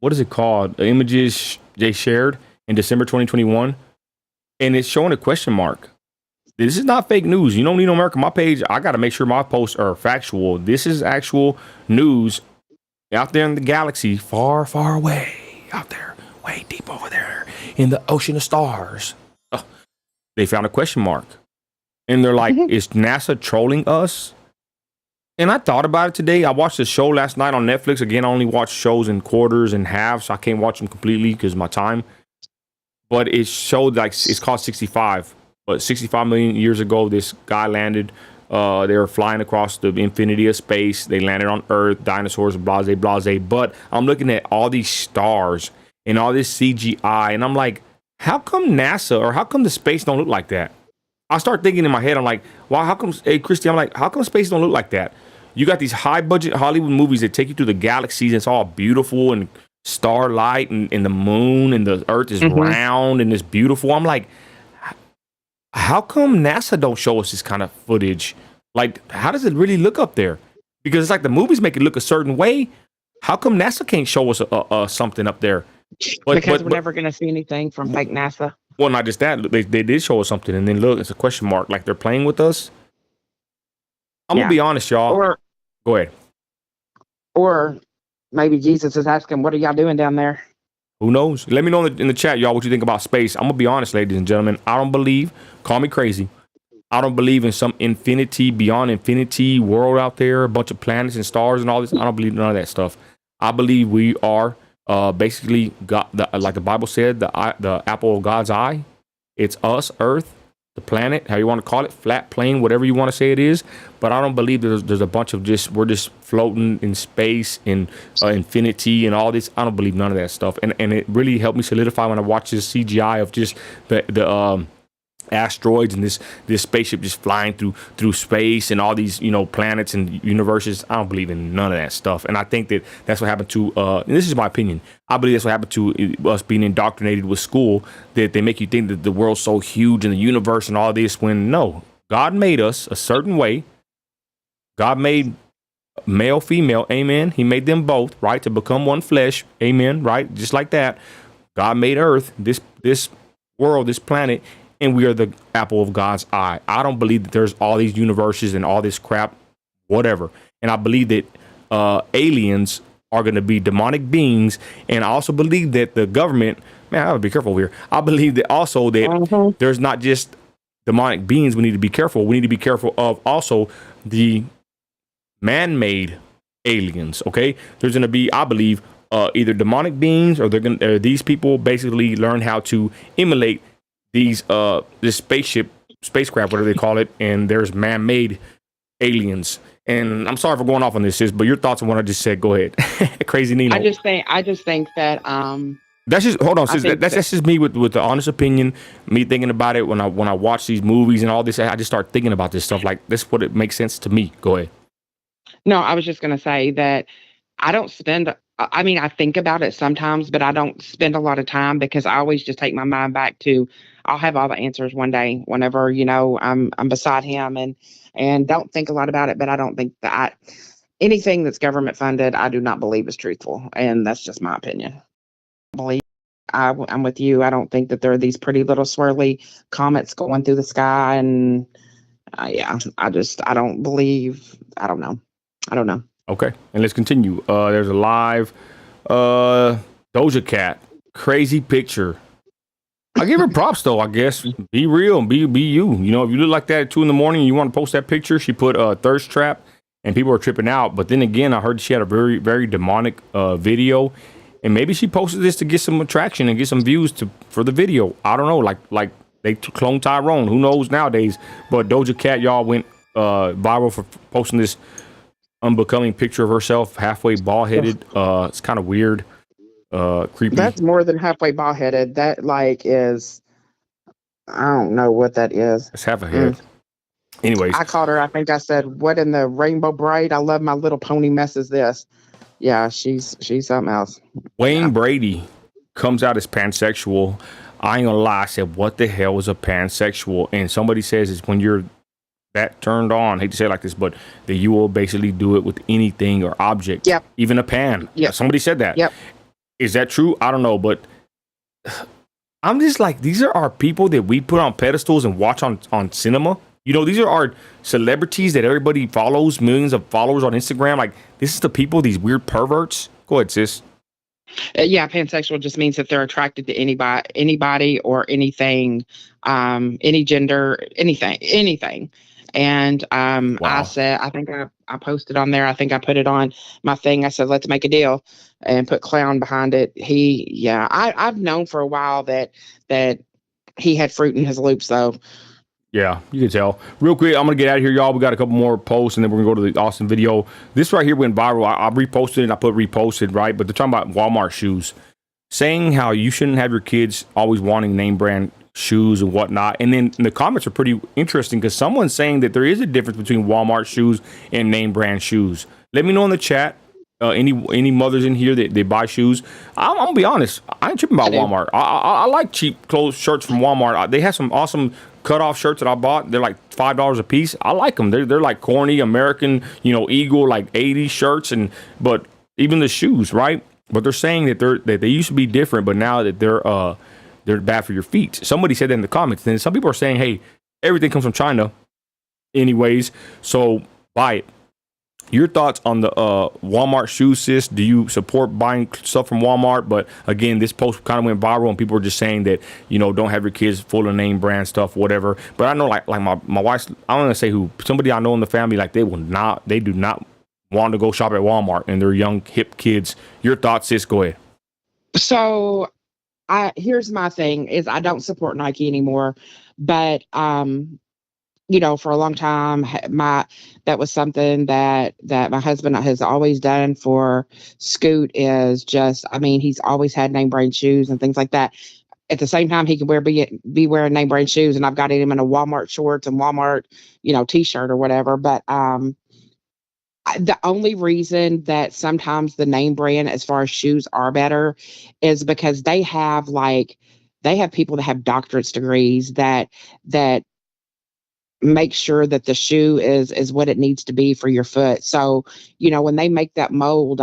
What is it called? The images they shared in December 2021, and it's showing a question mark. This is not fake news. You don't need no America. My page, I got to make sure my posts are factual. This is actual news out there in the galaxy, far, far away, out there, way deep over there in the ocean of stars. They found a question mark. And they're like, is NASA trolling us? And I thought about it today. I watched a show last night on Netflix. Again, I only watch shows in quarters and halves. So I can't watch them completely because of my time. But it showed like it's called 65. But 65 million years ago, this guy landed. They were flying across the infinity of space. They landed on Earth, dinosaurs, blase, blase. But I'm looking at all these stars and all this CGI. And I'm like, how come NASA or how come the space don't look like that? I start thinking in my head, I'm like, wow, how come, hey, Christy, I'm like, how come space don't look like that? You got these high budget Hollywood movies that take you through the galaxies. It's all beautiful and starlight and the moon and the earth is round and it's beautiful. I'm like, how come NASA don't show us this kind of footage? Like, how does it really look up there? Because it's like the movies make it look a certain way. How come NASA can't show us something up there? Because we're never going to see anything from fake NASA. Well, not just that. They did show us something, and then look, it's a question mark. Like they're playing with us. I'm going to be honest, y'all. Go ahead. Or maybe Jesus is asking, what are y'all doing down there? Who knows? Let me know in the chat, y'all, what you think about space. I'm going to be honest, ladies and gentlemen. I don't believe, call me crazy, I don't believe in some infinity, beyond infinity world out there, a bunch of planets and stars and all this. I don't believe none of that stuff. I believe we are basically, God, like the Bible said, the apple of God's eye. It's us, Earth, the planet, how you want to call it, flat plane, whatever you want to say it is. But I don't believe there's a bunch of we're just floating in space in infinity and all this. I don't believe none of that stuff. And it really helped me solidify when I watched this CGI of just the asteroids and this spaceship just flying through space and all these planets and universes. I don't believe in none of that stuff, and I think that's what happened to and this is my opinion. I believe that's what happened to us being indoctrinated with school, that they make you think that the world's so huge and the universe and all this, when no, God made us a certain way. God made male, female, amen. He made them both, right, to become one flesh, amen, right, just like that. God made Earth, this world, this planet, and we are the apple of God's eye. I don't believe that there's all these universes and all this crap, whatever. And I believe that aliens are going to be demonic beings. And I also believe that the government, man, I gotta be careful here. I believe that also that there's not just demonic beings we need to be careful. We need to be careful of also the man-made aliens. Okay, there's going to be, I believe, either demonic beings or these people basically learn how to emulate these this spacecraft, whatever they call it, and there's man-made aliens. And I'm sorry for going off on this, sis, but your thoughts on what I just said. Go ahead. Crazy Nino. I just think that that's just, hold on, sis. That's just me with the honest opinion. Me thinking about it when I watch these movies and all this, I just start thinking about this stuff. Like, this is what it makes sense to me. Go ahead. No, I was just going to say that I don't spend. I mean, I think about it sometimes, but I don't spend a lot of time because I always just take my mind back to I'll have all the answers one day whenever I'm beside him and don't think a lot about it. But I don't think that anything that's government funded, I do not believe is truthful, and that's just my opinion. I'm with you. I don't think that there are these pretty little swirly comets going through the sky, and I don't believe. I don't know. Okay, and let's continue. There's a live Doja Cat, crazy picture. I give her props though. I guess be real and be you. If you look like that at 2 a.m. and you want to post that picture, she put a thirst trap, and people are tripping out. But then again, I heard she had a very, very demonic video, and maybe she posted this to get some attraction and get some views for the video. I don't know. Like They cloned Tyrone. Who knows nowadays? But Doja Cat, y'all, went viral for posting this unbecoming picture of herself, halfway bald headed. It's kind of weird, creepy. That's more than halfway bald headed. That like is, I don't know what that is. It's half a head. Anyways, I called her. I think I said, "What in the rainbow bright? I love my little pony mess is this?" Yeah, she's something else. Wayne Brady comes out as pansexual. I ain't gonna lie. I said, "What the hell is a pansexual?" And somebody says it's when you're that turned on. I hate to say it like this, but that you will basically do it with anything or object. Yep. Even a pan. Yep. Somebody said that. Yep. Is that true? I don't know, but I'm just like, these are our people that we put on pedestals and watch on cinema. You know, these are our celebrities that everybody follows, millions of followers on Instagram. Like, this is the people, these weird perverts. Go ahead, sis. Yeah, pansexual just means that they're attracted to anybody or anything, any gender, anything. And Wow. I said, I think I posted on there. I think I put it on my thing. I said, let's make a deal, and put clown behind it. I've known for a while that he had fruit in his loops, though. Yeah, you can tell. Real quick, I'm going to get out of here, y'all. We got a couple more posts, and then we're going to go to the Austin video. This right here went viral. I reposted it, and I put reposted, right? But they're talking about Walmart shoes, saying how you shouldn't have your kids always wanting name brand shoes and whatnot. And then the comments are pretty interesting because someone's saying that there is a difference between Walmart shoes and name brand shoes. Let me know in the chat. Any mothers in here that they buy shoes. I'm gonna be honest, I ain't tripping about Walmart. I like cheap clothes, shirts from Walmart. They have some awesome cutoff shirts that I bought. They're like $5 a piece. I like them. They're like corny American, Eagle, like 80s shirts. But even the shoes, right? But they're saying that they used to be different, but now that they're bad for your feet. Somebody said that in the comments. And some people are saying, hey, everything comes from China anyways, so buy it. Your thoughts on the Walmart shoes, sis? Do you support buying stuff from Walmart? But again, this post kind of went viral, and people are just saying that, don't have your kids full of name brand stuff, whatever. But I know, like my wife's, I don't want to say who, somebody I know in the family, like they do not want to go shop at Walmart, and they're young, hip kids. Your thoughts, sis? Go ahead. So, here's my thing: is I don't support Nike anymore, but for a long time, that was something that my husband has always done for Scoot. Is just, he's always had name brand shoes and things like that. At the same time, he can be wearing name brand shoes, and I've got him in a Walmart shorts and Walmart, t-shirt or whatever. But the only reason that sometimes the name brand, as far as shoes, are better is because they have people that have doctorate degrees that make sure that the shoe is what it needs to be for your foot. So, when they make that mold,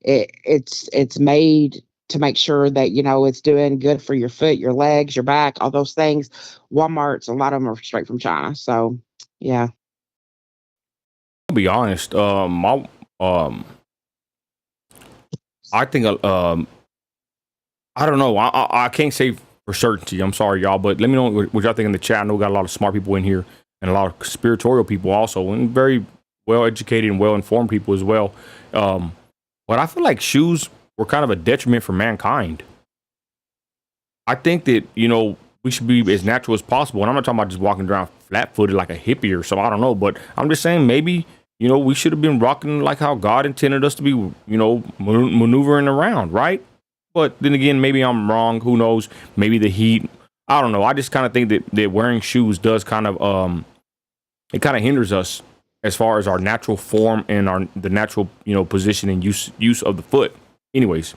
it's made to make sure that, it's doing good for your foot, your legs, your back, all those things. Walmart's, a lot of them are straight from China. So, yeah. I'll be honest. I think, I don't know. I can't say for certainty. I'm sorry, y'all, but let me know what y'all think in the chat. I know we got a lot of smart people in here and a lot of conspiratorial people also, and very well educated and well informed people as well. But I feel like shoes were kind of a detriment for mankind. I think that, we should be as natural as possible. And I'm not talking about just walking around flat footed like a hippie or something. I don't know. But I'm just saying maybe, we should have been rocking like how God intended us to be, maneuvering around, right? But then again, maybe I'm wrong. Who knows? Maybe the heat. I don't know. I just kind of think that wearing shoes does kind of it kind of hinders us as far as our natural form and the natural position and use of the foot. Anyways.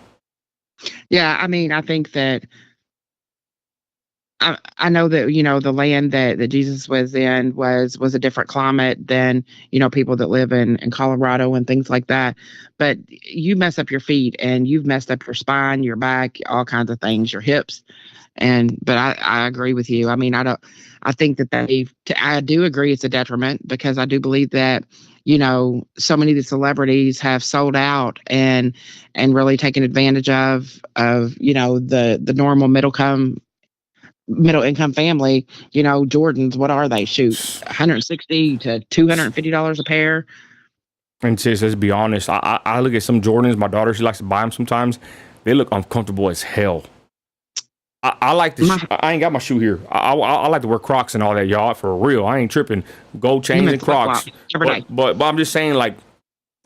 Yeah, I think that I know that the land that Jesus was in was a different climate than people that live in Colorado and things like that. But you mess up your feet, and you've messed up your spine, your back, all kinds of things, your hips. But I agree with you. I think that I do agree it's a detriment, because I do believe that so many of the celebrities have sold out and really taken advantage of the normal middle income family. Jordans, what are they? Shoot, $160 to $250 a pair. And sis, let's be honest. I look at some Jordans. My daughter, she likes to buy them sometimes. They look uncomfortable as hell. I like the. I ain't got my shoe here. I like to wear Crocs and all that, y'all. For real, I ain't tripping. Gold chains and Crocs. But I'm just saying, like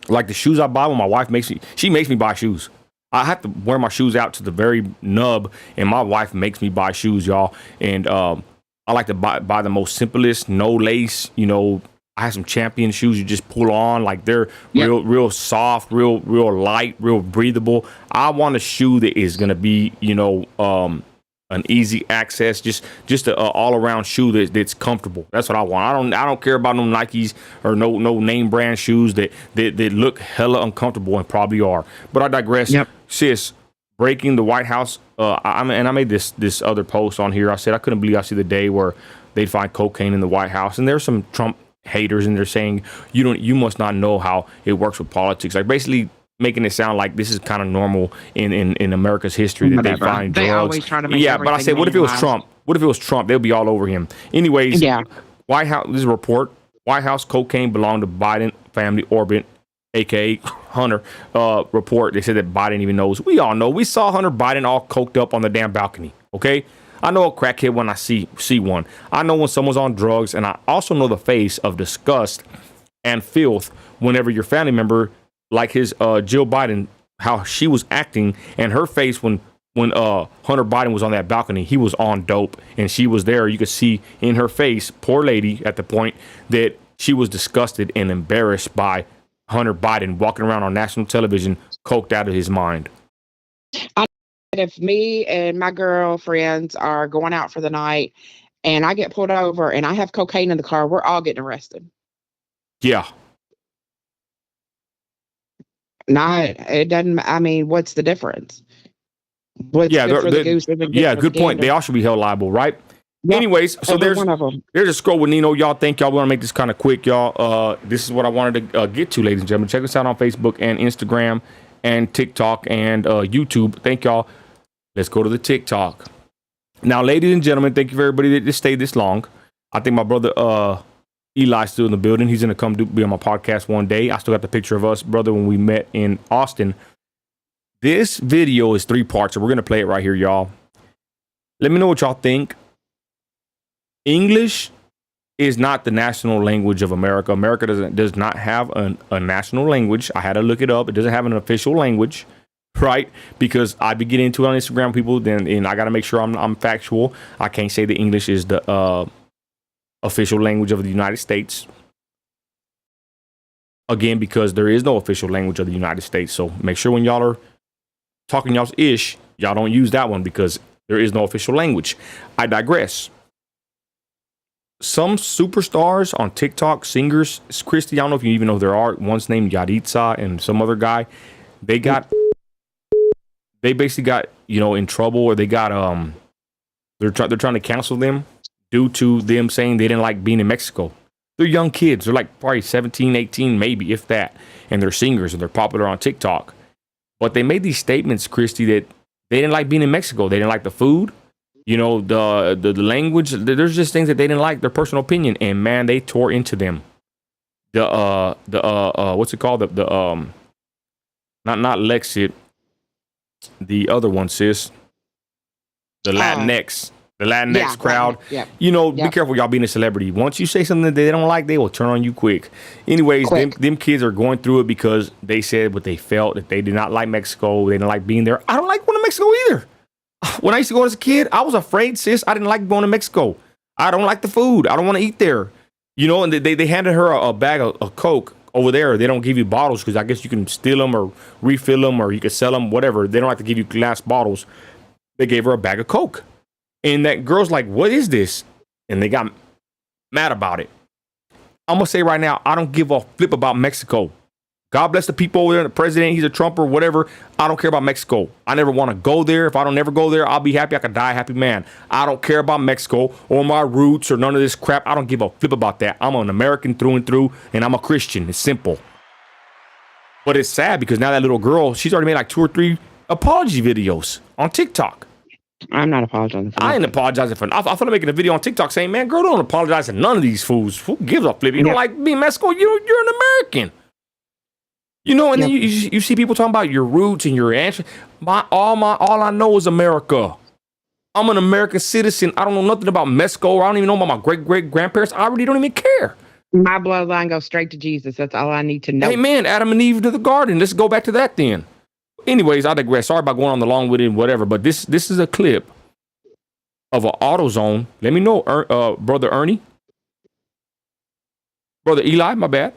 the shoes I buy when my wife she makes me buy shoes. I have to wear my shoes out to the very nub, and my wife makes me buy shoes, y'all. And I like to buy the most simplest, no lace. You know, I have some Champion shoes you just pull on, like they're real soft, real light, real breathable. I want a shoe that is gonna be, you know, an easy access, just an all around shoe that's comfortable. That's what I want. I don't care about no Nikes or no name brand shoes that look hella uncomfortable and probably are. But I digress. Yep. Sis, breaking the White House. I made this other post on here. I said I couldn't believe I see the day where they'd find cocaine in the White House, and there's some Trump haters, and they're saying you must not know how it works with politics. Like basically making it sound like this is kind of normal in America's history that they find drugs. Always try to make but I said, what if it was Trump? What if it was Trump? They'll be all over him. Anyways, White House. This is a report. White House cocaine belonged to Biden family orbit, aka Hunter. Report. They said that Biden even knows. We all know. We saw Hunter Biden all coked up on the damn balcony. Okay. I know a crackhead when I see one. I know when someone's on drugs, and I also know the face of disgust and filth whenever your family member, like his Jill Biden, how she was acting, and her face when Hunter Biden was on that balcony. He was on dope, and she was there. You could see in her face, poor lady, at the point that she was disgusted and embarrassed by Hunter Biden walking around on national television, coked out of his mind. If me and my girlfriends are going out for the night and I get pulled over and I have cocaine in the car, we're all getting arrested. Yeah. It doesn't. I mean, what's the difference? What's good for the goose isn't good for good the point. gander? They all should be held liable, right? Yep. Anyways, so there's a scroll with Nino. Y'all think y'all want to make this kind of quick, y'all. This is what I wanted to get to, ladies and gentlemen. Check us out on Facebook and Instagram and TikTok and YouTube. Thank y'all. Let's go to the TikTok. Now, ladies and gentlemen, thank you for everybody that stayed this long. I think my brother Eli's still in the building. He's going to be on my podcast one day. I still got the picture of us, brother, when we met in Austin. This video is 3 parts, so we're going to play it right here, y'all. Let me know what y'all think. English is not the national language of America. America does not have a national language. I had to look it up. It doesn't have an official language, right? Because I be getting into it on Instagram, people, and I got to make sure I'm factual. I can't say that English is the official language of the United States. Again, because there is no official language of the United States. So make sure when y'all are talking y'all's ish, y'all don't use that one because there is no official language. I digress. Some superstars on TikTok, singers, Christy, I don't know if you even know there are. One's named Yaritza and some other guy. They basically got, in trouble, or they got they're trying to cancel them due to them saying they didn't like being in Mexico. They're young kids. They're like probably 17, 18, maybe, if that. And they're singers and they're popular on TikTok. But they made these statements, Christy, that they didn't like being in Mexico. They didn't like the food, the language. There's just things that they didn't like, their personal opinion. And man, they tore into them. What's it called? Not Lexit. The other one, sis. The Latinx. The Latinx crowd. Yeah. Be careful, y'all being a celebrity. Once you say something that they don't like, they will turn on you quick. Anyways, them kids are going through it because they said what they felt, that they did not like Mexico. They didn't like being there. I don't like going to Mexico either. When I used to go as a kid, I was afraid, sis. I didn't like going to Mexico. I don't like the food. I don't want to eat there. And they handed her a bag of Coke. Over there, they don't give you bottles because I guess you can steal them or refill them or you can sell them, whatever. They don't have to give you glass bottles. They gave her a bag of Coke. And that girl's like, what is this? And they got mad about it. I'm going to say right now, I don't give a flip about Mexico. God bless the people over there, the president, he's a Trump or whatever. I don't care about Mexico. I never want to go there. If I don't ever go there, I'll be happy. I could die a happy man. I don't care about Mexico or my roots or none of this crap. I don't give a flip about that. I'm an American through and through, and I'm a Christian. It's simple. But it's sad because now that little girl, she's already made like 2 or 3 apology videos on TikTok. I'm not apologizing for that. I ain't apologizing for. I thought making a video on TikTok saying, man, girl, don't apologize to none of these fools. Who gives a flip? You don't like being Mexico? You're an American. And then you see people talking about your roots and your ancestors. All I know is America. I'm an American citizen. I don't know nothing about Mexico. I don't even know about my great-great-grandparents. I really don't even care. My bloodline goes straight to Jesus. That's all I need to know. Amen. Adam and Eve to the garden. Let's go back to that then. Anyways, I digress. Sorry about going on the long with it and whatever, but this is a clip of an AutoZone. Let me know, Brother Ernie. Brother Eli, my bad.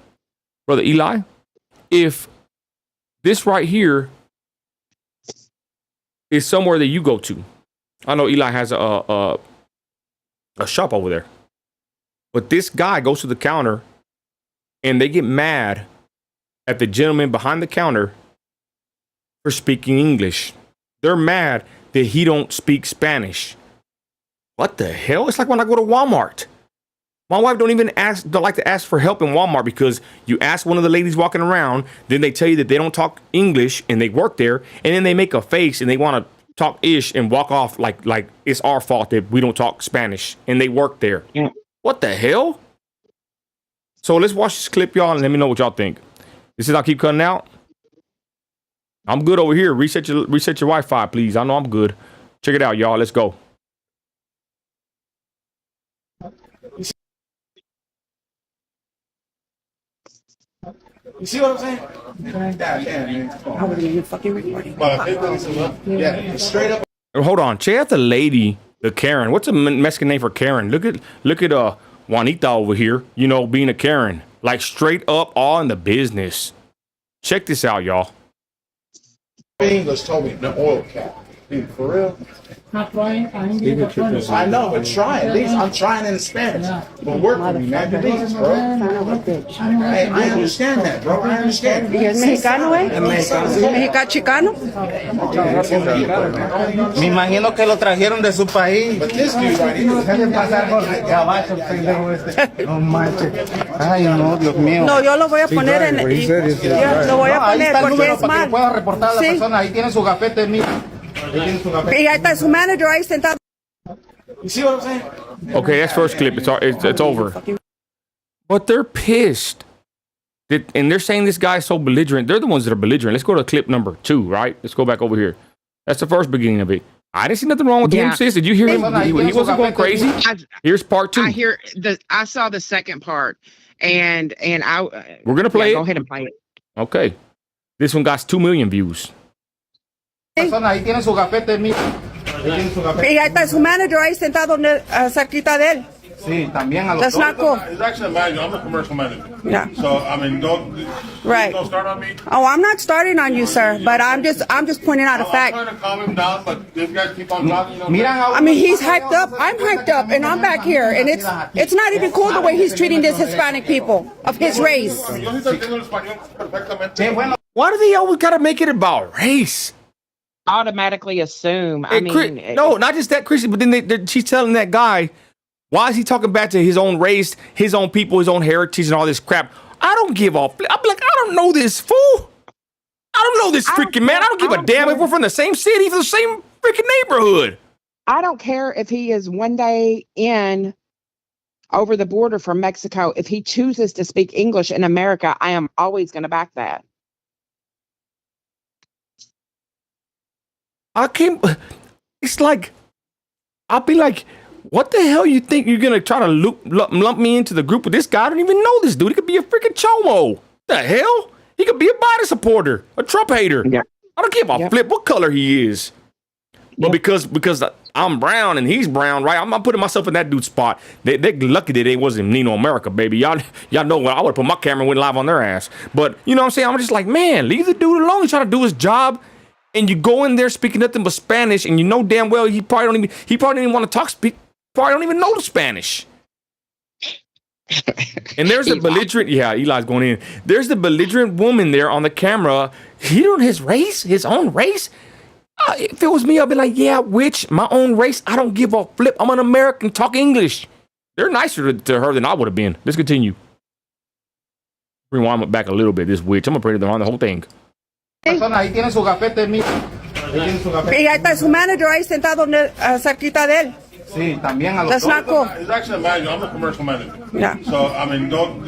Brother Eli, if this right here is somewhere that you go to. I know Eli has a shop over there. But this guy goes to the counter and they get mad at the gentleman behind the counter for speaking English. They're mad that he don't speak Spanish. What the hell? It's like when I go to Walmart. My wife don't like to ask for help in Walmart because you ask one of the ladies walking around, then they tell you that they don't talk English and they work there, and then they make a face and they want to talk ish and walk off like it's our fault that we don't talk Spanish and they work there. Yeah. What the hell? So let's watch this clip, y'all, and let me know what y'all think. This is I keep cutting out. I'm good over here. Reset your Wi-Fi, please. I know I'm good. Check it out, y'all. Let's go. You see what I'm saying? I wasn't even fucking recording. Yeah, straight up. Hold on. Check out the lady, the Karen. What's a Mexican name for Karen? Look at Juanita over here. You know, being a Karen, like straight up all in the business. Check this out, y'all. English told me the oil cap. Dude, for real? Not trying. I know, but trying. These I'm trying in Spanish. Yeah. But work with me, man. Please, bro. I understand that, bro. I understand. ¿Y es mexicano, Mexicano chicano? Me imagino que lo trajeron de su país. But this dude right here. No manches. Ay, no, Dios mío. No, yo lo voy a poner en... Lo voy a Ahí poner está el porque número es para que mal. pueda reportar a la Sí. persona. Ahí tiene su gafete, mira. Ahí tiene su gafete. Y ahí está su manager ahí sentado. You see what I'm saying? Okay, that's first clip. It's over. But they're pissed. And they're saying this guy's so belligerent. They're the ones that are belligerent. Let's go to clip number 2, right? Let's go back over here. That's the first beginning of it. I didn't see nothing wrong with him, sis. Did you hear him? He wasn't going crazy. Here's part 2. I saw the second part, and We're gonna play it. Go ahead and play it. Okay. This one got 2 million views. Persona, ahí tiene su gafete, mira. Ahí tiene su gafete. Y ahí está su manager ahí sentado cerquita de él. Sí, también a los That's not cool. It's actually a manager. I'm a commercial manager. Yeah. So I mean, don't start on me. Oh, I'm not starting on you, sir, but I'm just pointing out a I'm fact. trying to calm him down, but this guy keep on talking. You know, Miran I mean, he's hyped up. I'm hyped up, and I'm back here, and it's not even cool the way he's treating this Hispanic people of his race. Yo sí te entiendo el español perfectamente. Qué bueno. Why do they always gotta make it about race? Automatically assume. I mean, no, not just that, Chrissy, but then she's telling that guy, why is he talking back to his own race, his own people, his own heritage, and all this crap? I don't give a. I'm like, I don't know this fool. I don't know this freaking man. I don't give a damn if we're from the same city, from the same freaking neighborhood. I don't care if he is one day in over the border from Mexico. If he chooses to speak English in America, I am always going to back that. It's like, I'll be like, what the hell you think you're gonna try to lump me into the group with this guy? I don't even know this dude. He could be a freaking chomo. The hell? He could be a Biden supporter, a Trump hater. Yeah. I don't give a flip what color he is. But because I'm brown and he's brown, right? I'm not putting myself in that dude's spot. They're lucky that they wasn't Nino America, baby. Y'all know what I would have put my camera and went live on their ass. But you know what I'm saying? I'm just like, man, leave the dude alone. He's trying to do his job. And you go in there speaking nothing but Spanish, and you know damn well he probably don't even want to probably don't even know the Spanish. And there's the belligerent, Eli's going in. There's the belligerent woman there on the camera. He don't his own race. If it was me, I'd be like, yeah, my own race. I don't give a flip. I'm an American, talk English. They're nicer to her than I would have been. Let's continue. Rewind back a little bit. This witch. I'm gonna pray on the whole thing. Persona, ahí tiene su gafete, mira. Ahí tiene su gafete. Y ahí está su manager ahí sentado cerquita de él. Sí, también a los That's not cool. It's actually a manager. I'm a commercial manager. Yeah. So, I mean, don't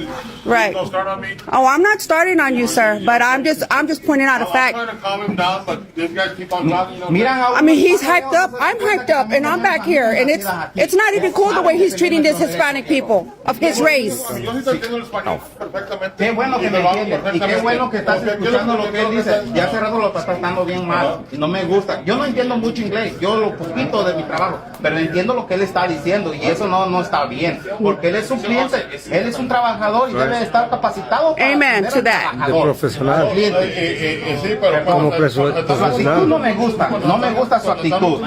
Right. don't start on me. Oh, I'm not starting on you, sir, but I'm just pointing out a I'm fact. trying to calm him down, but these guys keep on talking. You know, Miran a I mean, he's hyped up. I'm hyped up, and I'm back here, and it's not even cool the way he's treating this Hispanic people of his race. Yo sí te entiendo el español perfectamente. Qué bueno que me entiendes y qué bueno que estás escuchando lo que él dice. Ya hace rato lo está tratando bien mal y no me gusta. Yo no entiendo mucho inglés, yo lo poquito de mi trabajo, pero entiendo lo que él está diciendo y eso no está bien, porque él es un cliente, él es un trabajador y debe estar capacitado para Amen atender to al that. trabajador, Profesional. al cliente. Sí, pero Como Su actitud no me gusta su actitud.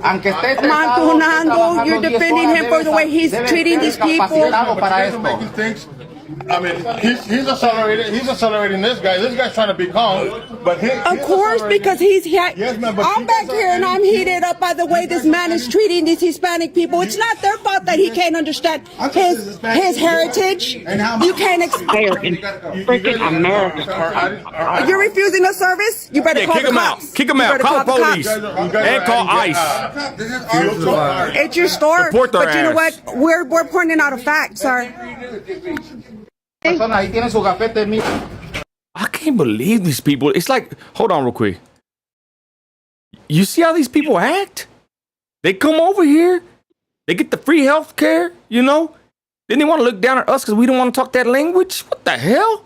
Aunque esté Come on, estresado, Fernando, esté you're trabajando 10 defending horas, him for the way he's debe treating ser these people. capacitado para esto. making things. I mean, he's accelerating this guy. This guy's trying to be calm, but Of course, because Yes, ma'am, but I'm you back guys here and I'm heated up by the way this man is treating these Hispanic people. It's not their fault that he can't understand his heritage. You can't. They're in freaking America. You're refusing a service. You better Yeah, call kick the him out. cops. Kick him You out. better Call the the police. cops. And call ICE. This is our It's your store, Report their but you know ass. what? We're pointing out a fact, sir. Persona ahí tiene su gafete, mira. I can't believe these people. It's like, hold on real quick. You see how these people act? They come over here, they get the free health care, you know? Then they want to look down at us because we don't want to talk that language? What the hell?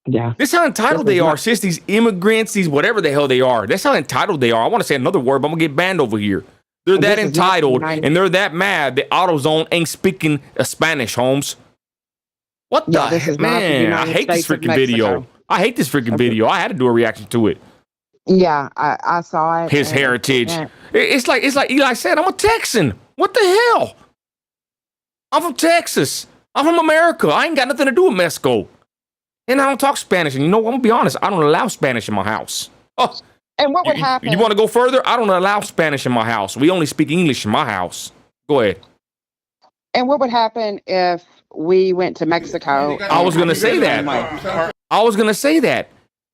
Yeah. That's how entitled they are, sis. These immigrants, these whatever the hell they are. That's how entitled they are. I want to say another word, but I'm going to get banned over here. They're that This is entitled 1990. and they're that mad that AutoZone ain't speaking Spanish, Holmes. What Yeah, the this is heck? not the Man, I United hate this States of freaking video. Mexico. I hate this freaking video. I had to do a reaction to it. Yeah, I saw it. His and- heritage. and- It's like Eli said, I'm a Texan. What the hell? I'm from Texas. I'm from America. I ain't got nothing to do with Mexico. And I don't talk Spanish. And you know what? I'm gonna be honest. I don't allow Spanish in my house. Oh, And what would happen? you want to go further? I don't allow Spanish in my house. We only speak English in my house. Go ahead. And what would happen if we went to Mexico? I was gonna say that. I was gonna say that.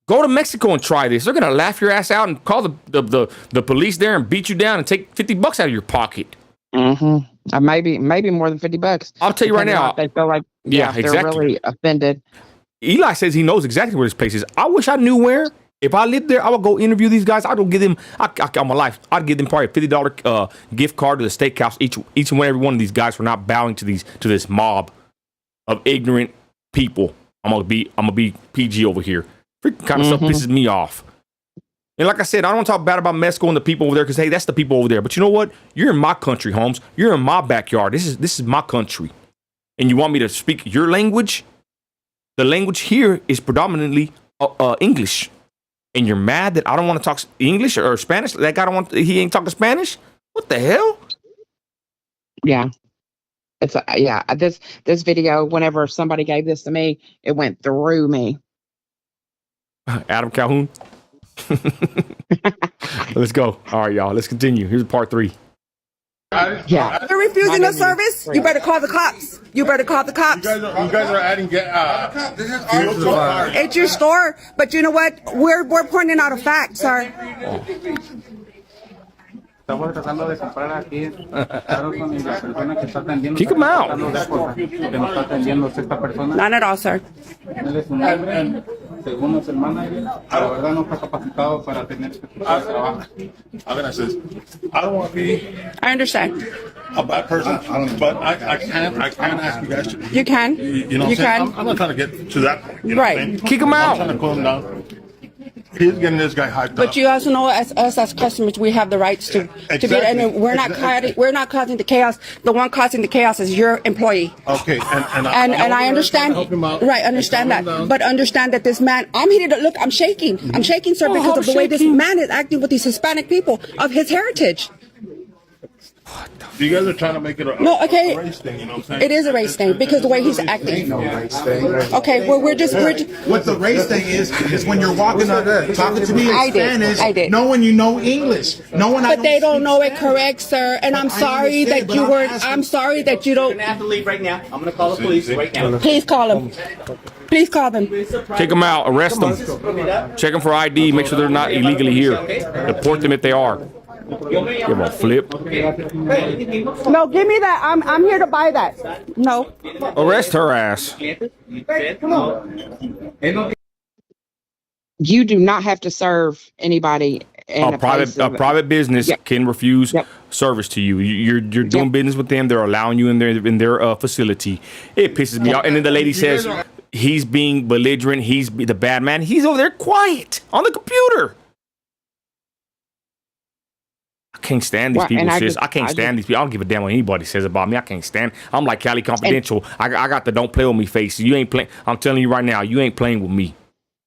Go to Mexico and try this. They're gonna laugh your ass out and call the police there and beat you down and take $50 out of your pocket. Mm-hmm. Maybe more than $50. I'll tell you right Depending on now. if they feel like Yeah, they're exactly. really offended. Eli says he knows exactly where this place is. I wish I knew where. If I lived there, I would go interview these guys. I'd go give them, on my life, I'd give them probably a $50 gift card to the steakhouse. Each and every one of these guys for not bowing to this mob of ignorant people. I'm gonna be PG over here. Freaking kind of stuff pisses me off. And like I said, I don't want to talk bad about Mexico and the people over there because hey, that's the people over there. But you know what? You're in my country, Holmes. You're in my backyard. This is my country, and you want me to speak your language? The language here is predominantly English. And you're mad that I don't want to talk English or Spanish? That guy he ain't talking Spanish? What the hell? Yeah. This video, whenever somebody gave this to me, it went through me. Adam Calhoun. Let's go. All right, y'all. Let's continue. Here's part 3. Yeah. You're refusing a service. You better call the cops. You better call the cops. You guys are adding fuel to the fire. It's your store, but you know what? We're pointing out a fact, sir. Estamos tratando de comprar aquí con la persona que está atendiendo. Kick him out. Que nos está atendiendo esta persona. Not at all, sir. Él es un hombre, según es el manager, la verdad no está capacitado para tener este tipo de trabajo. I'm gonna say, I don't want to be I understand. a bad person, but I can ask you guys to. You can. You know what You I'm saying? can. I'm not trying to get to that point. You know Right. What I'm saying? Kick him out. I'm trying to cool him down. He's getting this guy hyped up. But you also know, as us as customers, we have the rights to be. And we're not causing the chaos. The one causing the chaos is your employee. Okay, and I understand. Help him out. Right, understand that. But understand that this man, I'm here to look. I'm shaking. I'm shaking, sir, because how of the way this shaking? man is acting with these Hispanic people of his heritage. You guys are trying to make it a race thing, you know what I'm saying? It is a race thing because the way he's acting. Okay, well, we're just. What the race thing is when you're walking up, talking to me in I did. Spanish, I did. knowing you know English, knowing I But don't they don't speak know it Spanish. correct, sir. And I'm I sorry understand, that but you I'm weren't. asking- I'm sorry that you don't. I'm gonna have to leave right now. I'm gonna call the police right now. Please call them. Please call them. Kick them out. Arrest them. Check them for ID. Make sure they're not illegally here. Deport them if they are. Give a flip. No, give me that. I'm here to buy that. No. Arrest her ass. You do not have to serve anybody in A private business Yep. can refuse Yep. service to you. You're doing Yep. business with them. They're allowing you in their facility. It pisses me off. And then the lady says he's being belligerent. He's the bad man. He's over there quiet on the computer. I can't stand these Well, people, and sis. I can't stand these people. I don't give a damn what anybody says about me. I can't stand. I'm like Cali Confidential. I got the don't play with me face. You ain't playing. I'm telling you right now, you ain't playing with me.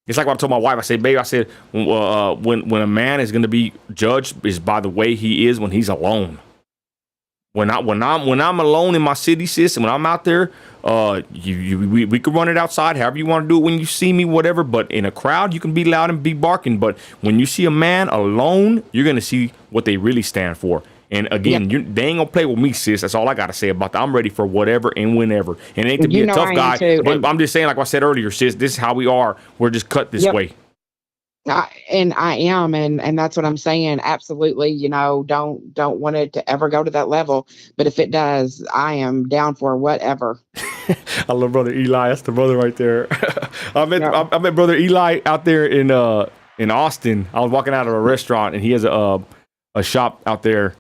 It's like what I told my wife. I said, babe, I said, when a man is going to be judged is by the way he is when he's alone. When I'm alone in my city, sis, and when I'm out there, we could run it outside, however you want to do it when you see me, whatever. But in a crowd, you can be loud and be barking. But when you see a man alone, you're going to see what they really stand for. And again, they ain't gonna play with me, sis. That's all I gotta say about that. I'm ready for whatever and whenever. And it ain't to be a tough guy, but I'm just saying, like I said earlier, sis, this is how we are. We're just cut this way. I am, and that's what I'm saying. Absolutely, don't want it to ever go to that level. But if it does, I am down for whatever. I love Brother Eli. That's the brother right there. I met Brother Eli out there in Austin. I was walking out of a restaurant, and he has a shop out there.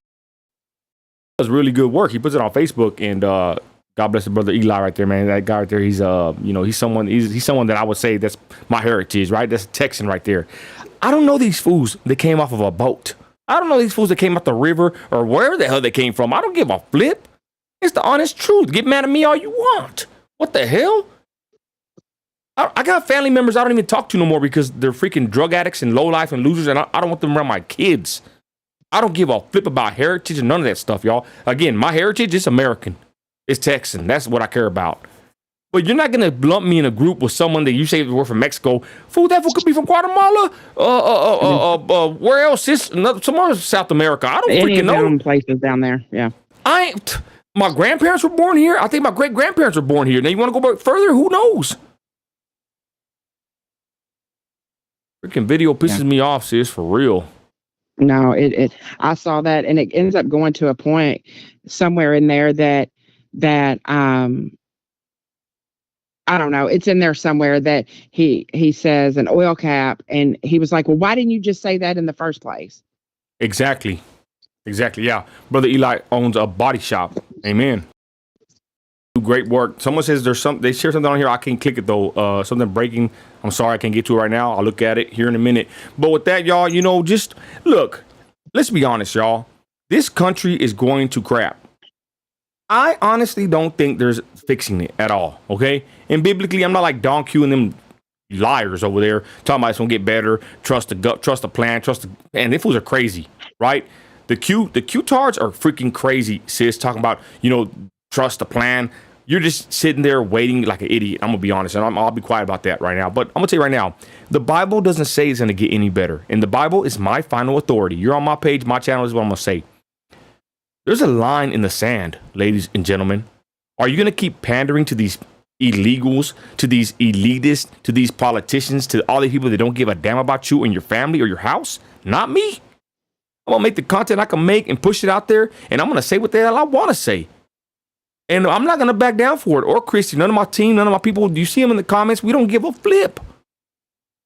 Does really good work. He puts it on Facebook, and God bless the brother Eli right there, man. That guy right there, he's he's someone that I would say that's my heritage, right? That's a Texan right there. I don't know these fools that came off of a boat. I don't know these fools that came out the river or wherever the hell they came from. I don't give a flip. It's the honest truth. Get mad at me all you want. What the hell? I got family members I don't even talk to no more because they're freaking drug addicts and lowlife and losers, and I don't want them around my kids. I don't give a flip about heritage and none of that stuff, y'all. Again, my heritage is American. It's Texan. That's what I care about. But you're not going to lump me in a group with someone that you say we're from Mexico. Fool, that fool could be from Guatemala. Where else is somewhere in South America? I don't freaking know. Places down there, yeah. My grandparents were born here. I think my great-grandparents were born here. Now, you want to go back further? Who knows? Freaking video pisses me off, sis, for real. No, I saw that, and it ends up going to a point somewhere in there that I don't know. It's in there somewhere that he says an oil cap, and he was like, well, why didn't you just say that in the first place? Exactly. Yeah. Brother Eli owns a body shop. Amen. Do great work. Someone says they share something on here. I can't click it though. Something breaking. I'm sorry, I can't get to it right now. I'll look at it here in a minute. But with that, y'all, just look, let's be honest, y'all. This country is going to crap. I honestly don't think there's fixing it at all. Okay. And biblically, I'm not like Don Q and them liars over there talking about it's gonna get better. Trust the plan, and these fools are crazy, right? The Q-tards are freaking crazy, sis, talking about, trust the plan. You're just sitting there waiting like an idiot. I'm going to be honest, and I'll be quiet about that right now. But I'm going to tell you right now, the Bible doesn't say it's going to get any better. And the Bible is my final authority. You're on my page, my channel, is what I'm going to say. There's a line in the sand, ladies and gentlemen. Are you going to keep pandering to these illegals, to these elitists, to these politicians, to all these people that don't give a damn about you and your family or your house? Not me. I'm going to make the content I can make and push it out there, and I'm going to say what the hell I want to say. And I'm not going to back down for it. Or Christy, none of my team, none of my people, do you see them in the comments? We don't give a flip.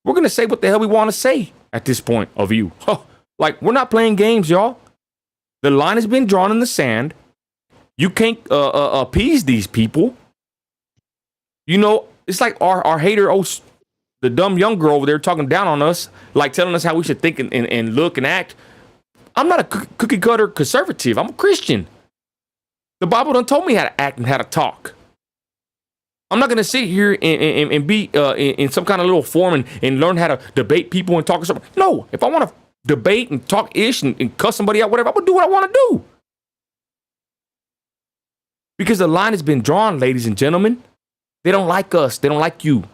We're going to say what the hell we want to say at this point of view. Like, we're not playing games, y'all. The line has been drawn in the sand. You can't appease these people. It's like our hater, the dumb young girl over there talking down on us, like telling us how we should think and look and act. I'm not a cookie cutter conservative. I'm a Christian. The Bible done told me how to act and how to talk. I'm not going to sit here and be in some kind of little forum and learn how to debate people and talk to somebody. No, if I want to debate and talk ish and cuss somebody out, whatever, I'm going to do what I want to do. Because the line has been drawn, ladies and gentlemen. They don't like us. They don't like you.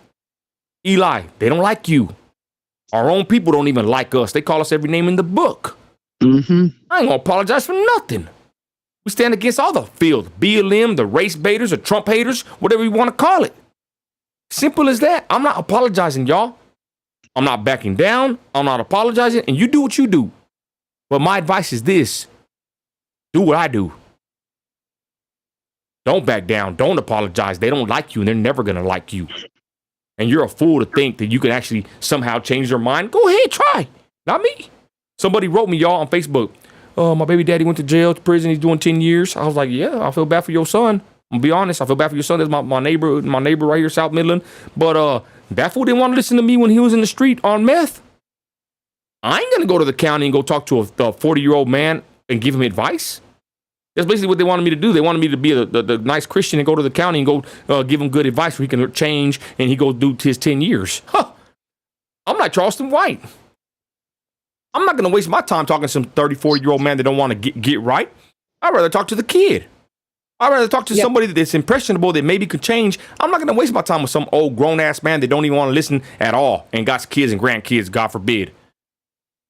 Eli, they don't like you. Our own people don't even like us. They call us every name in the book. Mm-hmm. I ain't going to apologize for nothing. We stand against all the field, BLM, the race baiters, the Trump haters, whatever you want to call it. Simple as that. I'm not apologizing, y'all. I'm not backing down. I'm not apologizing. And you do what you do. But my advice is this. Do what I do. Don't back down. Don't apologize. They don't like you, and they're never going to like you. And you're a fool to think that you can actually somehow change their mind. Go ahead, try. Not me. Somebody wrote me, y'all, on Facebook. Oh, my baby daddy went to jail, to prison. He's doing 10 years. I was like, yeah, I feel bad for your son. I'm going to be honest. I feel bad for your son. That's my neighbor right here, South Midland. But that fool didn't want to listen to me when he was in the street on meth. I ain't going to go to the county and go talk to a 40-year-old man and give him advice. That's basically what they wanted me to do. They wanted me to be the nice Christian and go to the county and go give him good advice so he can change and he go do his 10 years. Huh. I'm like Charleston White. I'm not going to waste my time talking to some 34-year-old man that don't want to get right. I'd rather talk to the kid. I'd rather talk to somebody that's impressionable that maybe could change. I'm not going to waste my time with some old grown-ass man that don't even want to listen at all and got kids and grandkids, God forbid.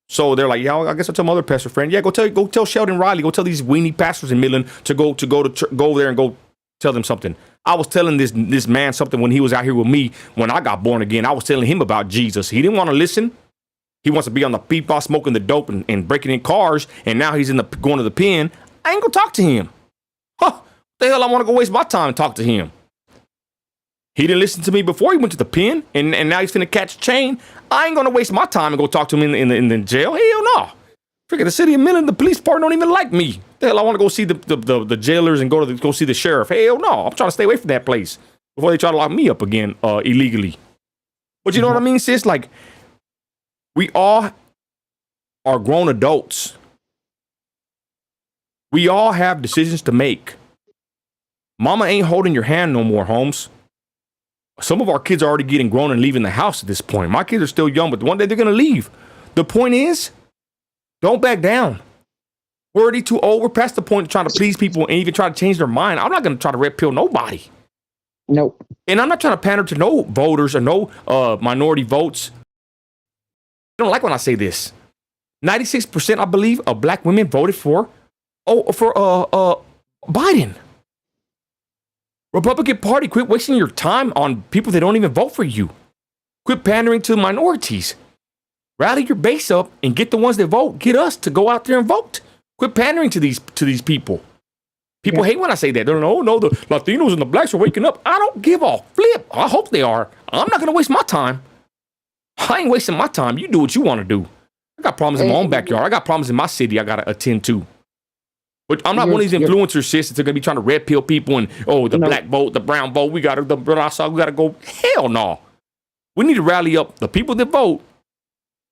So they're like, yeah, I guess I'll tell my other pastor friend. Yeah, go tell Sheldon Riley. Go tell these weenie pastors in Midland to go over there and go tell them something. I was telling this man something when he was out here with me when I got born again. I was telling him about Jesus. He didn't want to listen. He wants to be on the peepaw smoking the dope and breaking in cars. And now he's going to the pen. I ain't gonna talk to him. Huh? The hell I want to go waste my time and talk to him? He didn't listen to me before he went to the pen, and now he's finna catch a chain. I ain't gonna waste my time and go talk to him in the jail. Hell no. Freaking the city of Midland, the police department don't even like me. The hell I want to go see the jailers and go see the sheriff. Hell no. I'm trying to stay away from that place before they try to lock me up again illegally. But you know what I mean, sis? Like, we all are grown adults. We all have decisions to make. Mama ain't holding your hand no more, Holmes. Some of our kids are already getting grown and leaving the house at this point. My kids are still young, but one day they're going to leave. The point is, don't back down. We're already too old. We're past the point of trying to please people and even try to change their mind. I'm not going to try to red pill nobody. Nope. And I'm not trying to pander to no voters or no minority votes. I don't like when I say this. 96%, I believe, of black women voted for Biden. Republican Party, quit wasting your time on people that don't even vote for you. Quit pandering to minorities. Rally your base up and get the ones that vote. Get us to go out there and vote. Quit pandering to these people. People hate when I say that. They're like, oh no, the Latinos and the blacks are waking up. I don't give a flip. I hope they are. I'm not going to waste my time. I ain't wasting my time. You do what you want to do. I got problems in my own backyard. I got problems in my city I got to attend to. But I'm not one of these influencers, sis, that are going to be trying to red pill people and, the black vote, the brown vote, we got to go. Hell no. We need to rally up the people that vote.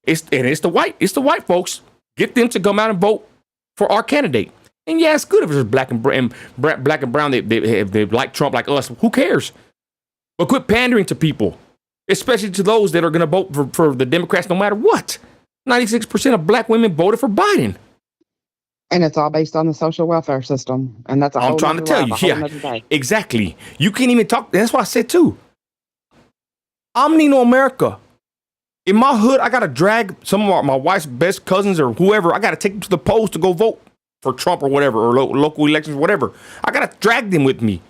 It's the white folks. Get them to come out and vote for our candidate. And yeah, it's good if it's black and brown. They like Trump, like us. Who cares? But quit pandering to people, especially to those that are going to vote for the Democrats no matter what. 96% of black women voted for Biden. And it's all based on the social welfare system. And that's I'm trying to tell you. Yeah, exactly. You can't even talk. That's what I said too. I'm Nino America. In my hood, I got to drag some of my wife's best cousins or whoever. I got to take them to the polls to go vote for Trump or whatever, or local elections, whatever. I got to drag them with me.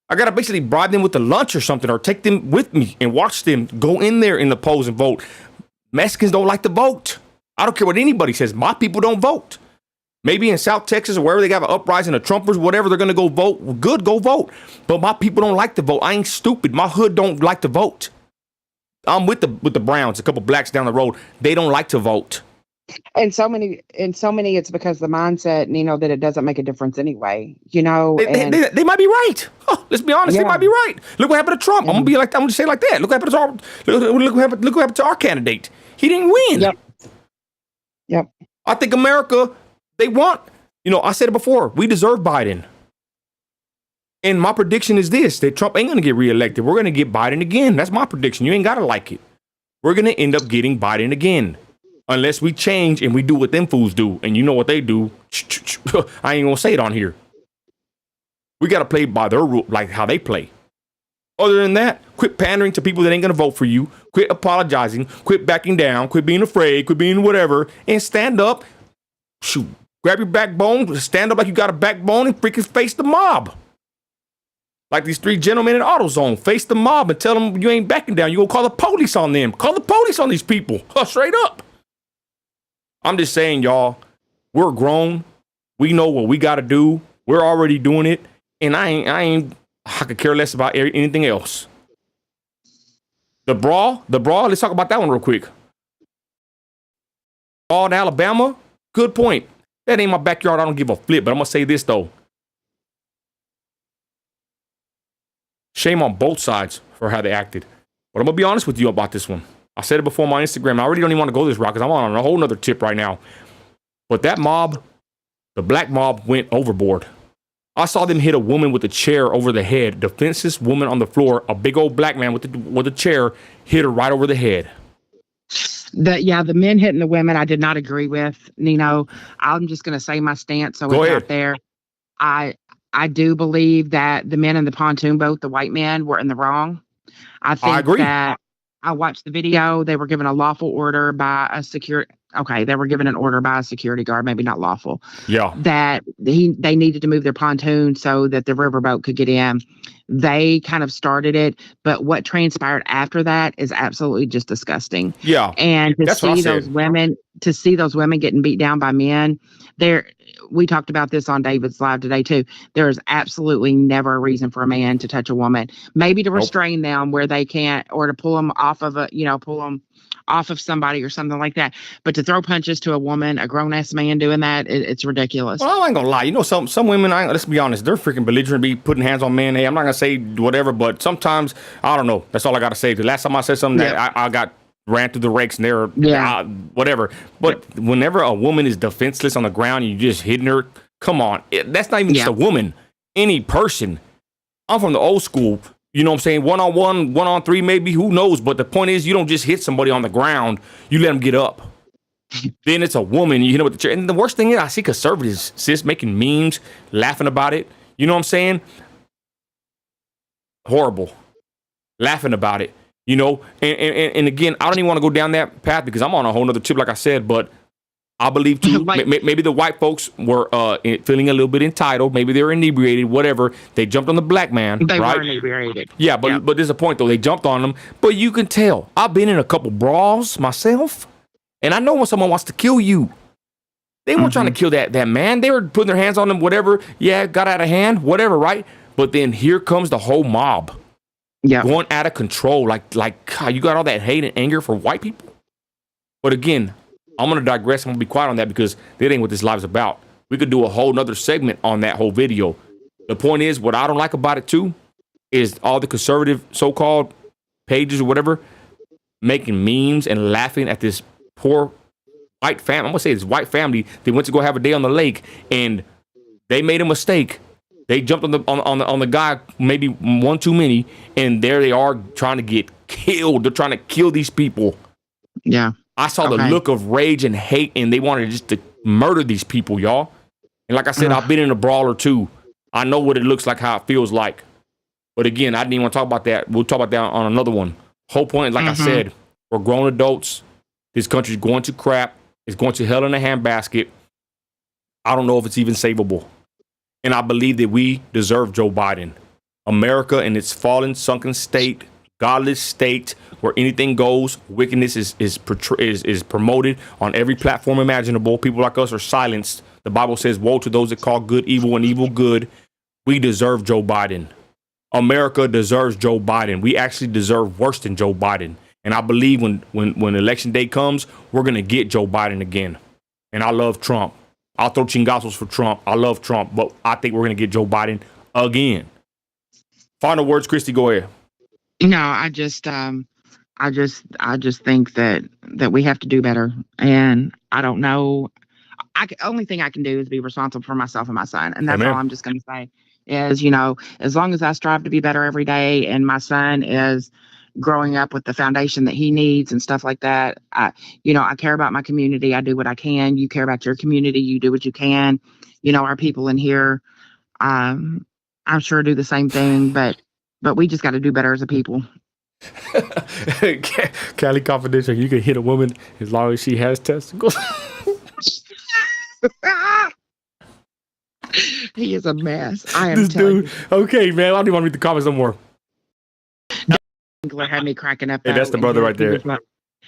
I got to basically bribe them with a lunch or something, or take them with me and watch them go in there in the polls and vote. Mexicans don't like to vote. I don't care what anybody says. My people don't vote. Maybe in South Texas or wherever they got an uprising of Trumpers, whatever, they're going to go vote. Good, go vote. But my people don't like to vote. I ain't stupid. My hood don't like to vote. I'm with the Browns, a couple blacks down the road. They don't like to vote. And so many, it's because the mindset, that it doesn't make a difference anyway. They might be right. Oh, let's be honest. They might be right. Look what happened to Trump. I'm gonna say it like that. Look what happened to our candidate. He didn't win. Yep. I think America, they want, I said it before, we deserve Biden. And my prediction is this, that Trump ain't going to get reelected. We're going to get Biden again. That's my prediction. You ain't got to like it. We're going to end up getting Biden again. Unless we change and we do what them fools do. And you know what they do. I ain't going to say it on here. We got to play by their rule, like how they play. Other than that, quit pandering to people that ain't going to vote for you. Quit apologizing. Quit backing down. Quit being afraid. Quit being whatever. And stand up. Shoot. Grab your backbone. Stand up like you got a backbone and freaking face the mob. Like these three gentlemen in AutoZone. Face the mob and tell them you ain't backing down. You gonna call the police on them. Call the police on these people. Straight up. I'm just saying, y'all, We're grown. We know what we got to do. We're already doing it. And I could care less about anything else. The brawl, let's talk about that one real quick. Brawl in Alabama, good point. That ain't my backyard. I don't give a flip, but I'm going to say this, though. Shame on both sides for how they acted. But I'm going to be honest with you about this one. I said it before on my Instagram. I already don't even want to go this route because I'm on a whole nother tip right now. But that mob, the black mob, went overboard. I saw them hit a woman with a chair over the head. Defenseless woman on the floor. A big old black man with a chair hit her right over the head. The men hitting the women, I did not agree with. Nino, I'm just going to say my stance. So it's out there. I do believe that the men in the pontoon boat, the white men, were in the wrong. I agree. That I watched the video. They were given a lawful order by a security. Okay, they were given an order by a security guard, maybe not lawful. Yeah. That they needed to move their pontoon so that the riverboat could get in. They kind of started it, but what transpired after that is absolutely just disgusting. Yeah. And to see those women getting beat down by men, we talked about this on David's live today too. There is absolutely never a reason for a man to touch a woman. Maybe to restrain them where they can't, or to pull them off of off of somebody or something like that. But to throw punches to a woman, a grown ass man doing that, it's ridiculous. Well, I ain't gonna lie. You know, some women, let's be honest, they're freaking belligerent, be putting hands on men. Hey, I'm not gonna say whatever, but sometimes, I don't know. That's all I gotta say. The last time I said something that I got ran through the rakes and they're whatever. But whenever a woman is defenseless on the ground and you just hitting her, come on. That's not even just a woman. Any person. I'm from the old school. You know what I'm saying? 1-on-1, 1-on-3, maybe. Who knows? But the point is, you don't just hit somebody on the ground. You let them get up. Then it's a woman. You hit them with the chair. And the worst thing is, I see conservatives, sis, making memes, laughing about it. You know what I'm saying? Horrible. Laughing about it. You know? And again, I don't even want to go down that path because I'm on a whole nother tip, like I said. But I believe, too, maybe the white folks were feeling a little bit entitled. Maybe they were inebriated, whatever. They jumped on the black man. They were inebriated. Yeah, but there's a point, though. They jumped on him. But you can tell. I've been in a couple brawls myself. And I know when someone wants to kill you. They weren't trying to kill that man. They were putting their hands on him, whatever. Yeah, got out of hand, whatever, right? But then here comes the whole mob. Yeah. Going out of control. Like God, you got all that hate and anger for white people? But again, I'm going to digress. I'm going to be quiet on that because that ain't what this live is about. We could do a whole nother segment on that whole video. The point is, what I don't like about it too is all the conservative so-called pages or whatever making memes and laughing at this poor white family. I'm going to say this white family. They went to go have a day on the lake and they made a mistake. They jumped on the guy, maybe one too many, and there they are trying to get killed. They're trying to kill these people. Yeah. I saw the look of rage and hate, and they wanted just to murder these people, y'all. And like I said, I've been in a brawl or two. I know what it looks like, how it feels like. But again, I didn't even want to talk about that. We'll talk about that on another one. Whole point, like I said, we're grown adults. This country's going to crap. It's going to hell in a handbasket. I don't know if it's even savable. And I believe that we deserve Joe Biden. America in its fallen, sunken state, godless state where anything goes, wickedness is promoted on every platform imaginable. People like us are silenced. The Bible says, woe to those that call good evil and evil good. We deserve Joe Biden. America deserves Joe Biden. We actually deserve worse than Joe Biden. And I believe when election day comes, we're going to get Joe Biden again. And I love Trump. I'll throw chingazos for Trump. I love Trump, but I think we're going to get Joe Biden again. Final words, Christy, go ahead. No, I just think that we have to do better. And I don't know. Only thing I can do is be responsible for myself and my son. And that's all I'm just going to say is, as long as I strive to be better every day and my son is growing up with the foundation that he needs and stuff like that. I care about my community. I do what I can. You care about your community. You do what you can. Our people in here, I'm sure do the same thing, but we just got to do better as a people. Cali Confidential, you can hit a woman as long as she has testicles. He is a mess. I am this dude. Okay, man. I don't even want to read the comments no more. Had me cracking up. Hey, that's the brother right there.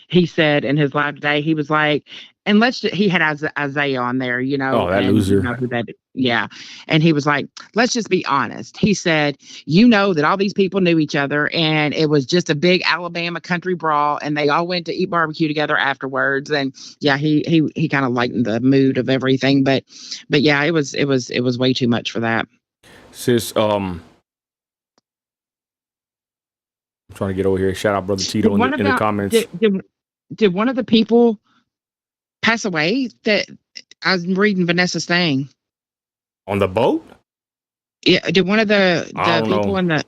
He said in his live today, he was like, and he had Isaiah on there, you know. Oh, that and loser. you know who that, yeah. And he was like, let's just be honest. He said, you know that all these people knew each other, and it was just a big Alabama country brawl, and they all went to eat barbecue together afterwards. And yeah, he kind of lightened the mood of everything, but yeah, it was way too much for that. Sis, I'm trying to get over here. Shout out Brother Tito in the comments. Did one of the people pass away? That I was reading Vanessa's thing. On the boat? Yeah, did one of the people in the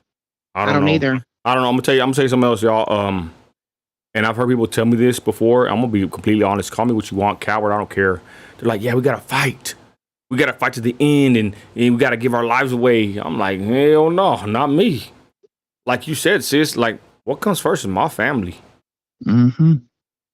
I don't know. Either. I don't know. I'm gonna tell you something else, y'all. And I've heard people tell me this before. I'm gonna be completely honest. Call me what you want, coward. I don't care. They're like, yeah, we gotta fight. We gotta fight to the end, and we gotta give our lives away. I'm like, hell no, not me. Like you said, sis. Like, what comes first is my family. Mm-hmm.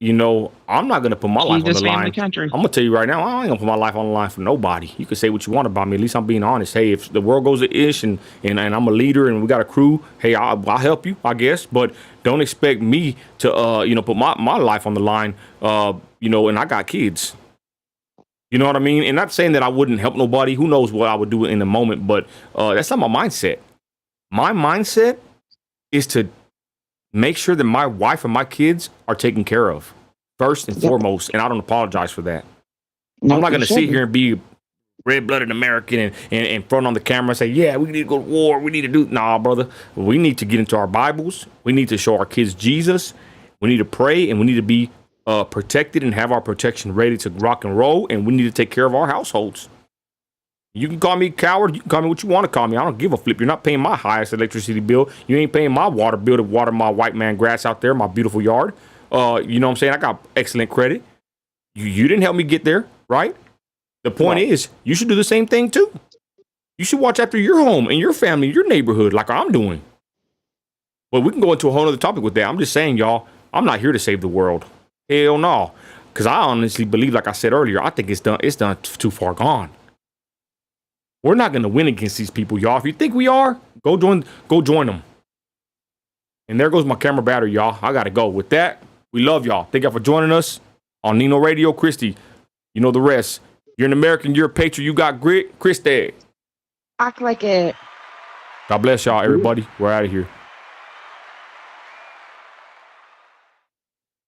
You know, I'm not going to put my life on the line. Country. I'm going to tell you right now, I ain't going to put my life on the line for nobody. You can say what you want about me. At least I'm being honest. Hey, if the world goes to ish and I'm a leader and we got a crew, hey, I'll help you, I guess. But don't expect me to, put my life on the line, and I got kids. You know what I mean? And not saying that I wouldn't help nobody. Who knows what I would do in the moment. But that's not my mindset. My mindset is to make sure that my wife and my kids are taken care of first and foremost. And I don't apologize for that. No, I'm not going to sit here and be red-blooded American and front on the camera and say, yeah, we need to go to war. We need to do. Nah, brother. We need to get into our Bibles. We need to show our kids Jesus. We need to pray, and we need to be protected and have our protection ready to rock and roll. And we need to take care of our households. You can call me coward. You can call me what you want to call me. I don't give a flip. You're not paying my highest electricity bill. You ain't paying my water bill to water my white man grass out there, my beautiful yard. You know what I'm saying? I got excellent credit. You didn't help me get there, right? The point is, you should do the same thing too. You should watch after your home and your family, your neighborhood, like I'm doing. But we can go into a whole other topic with that. I'm just saying, y'all, I'm not here to save the world. Hell no. Because I honestly believe, like I said earlier, I think it's done too far gone. We're not going to win against these people, y'all. If you think we are, go join them. And there goes my camera battery, y'all. I got to go. With that, we love y'all. Thank y'all for joining us on Nino Radio. Christy, you know the rest. You're an American. You're a patriot. You got grit. Christy. Act like it. God bless y'all, everybody. We're out of here.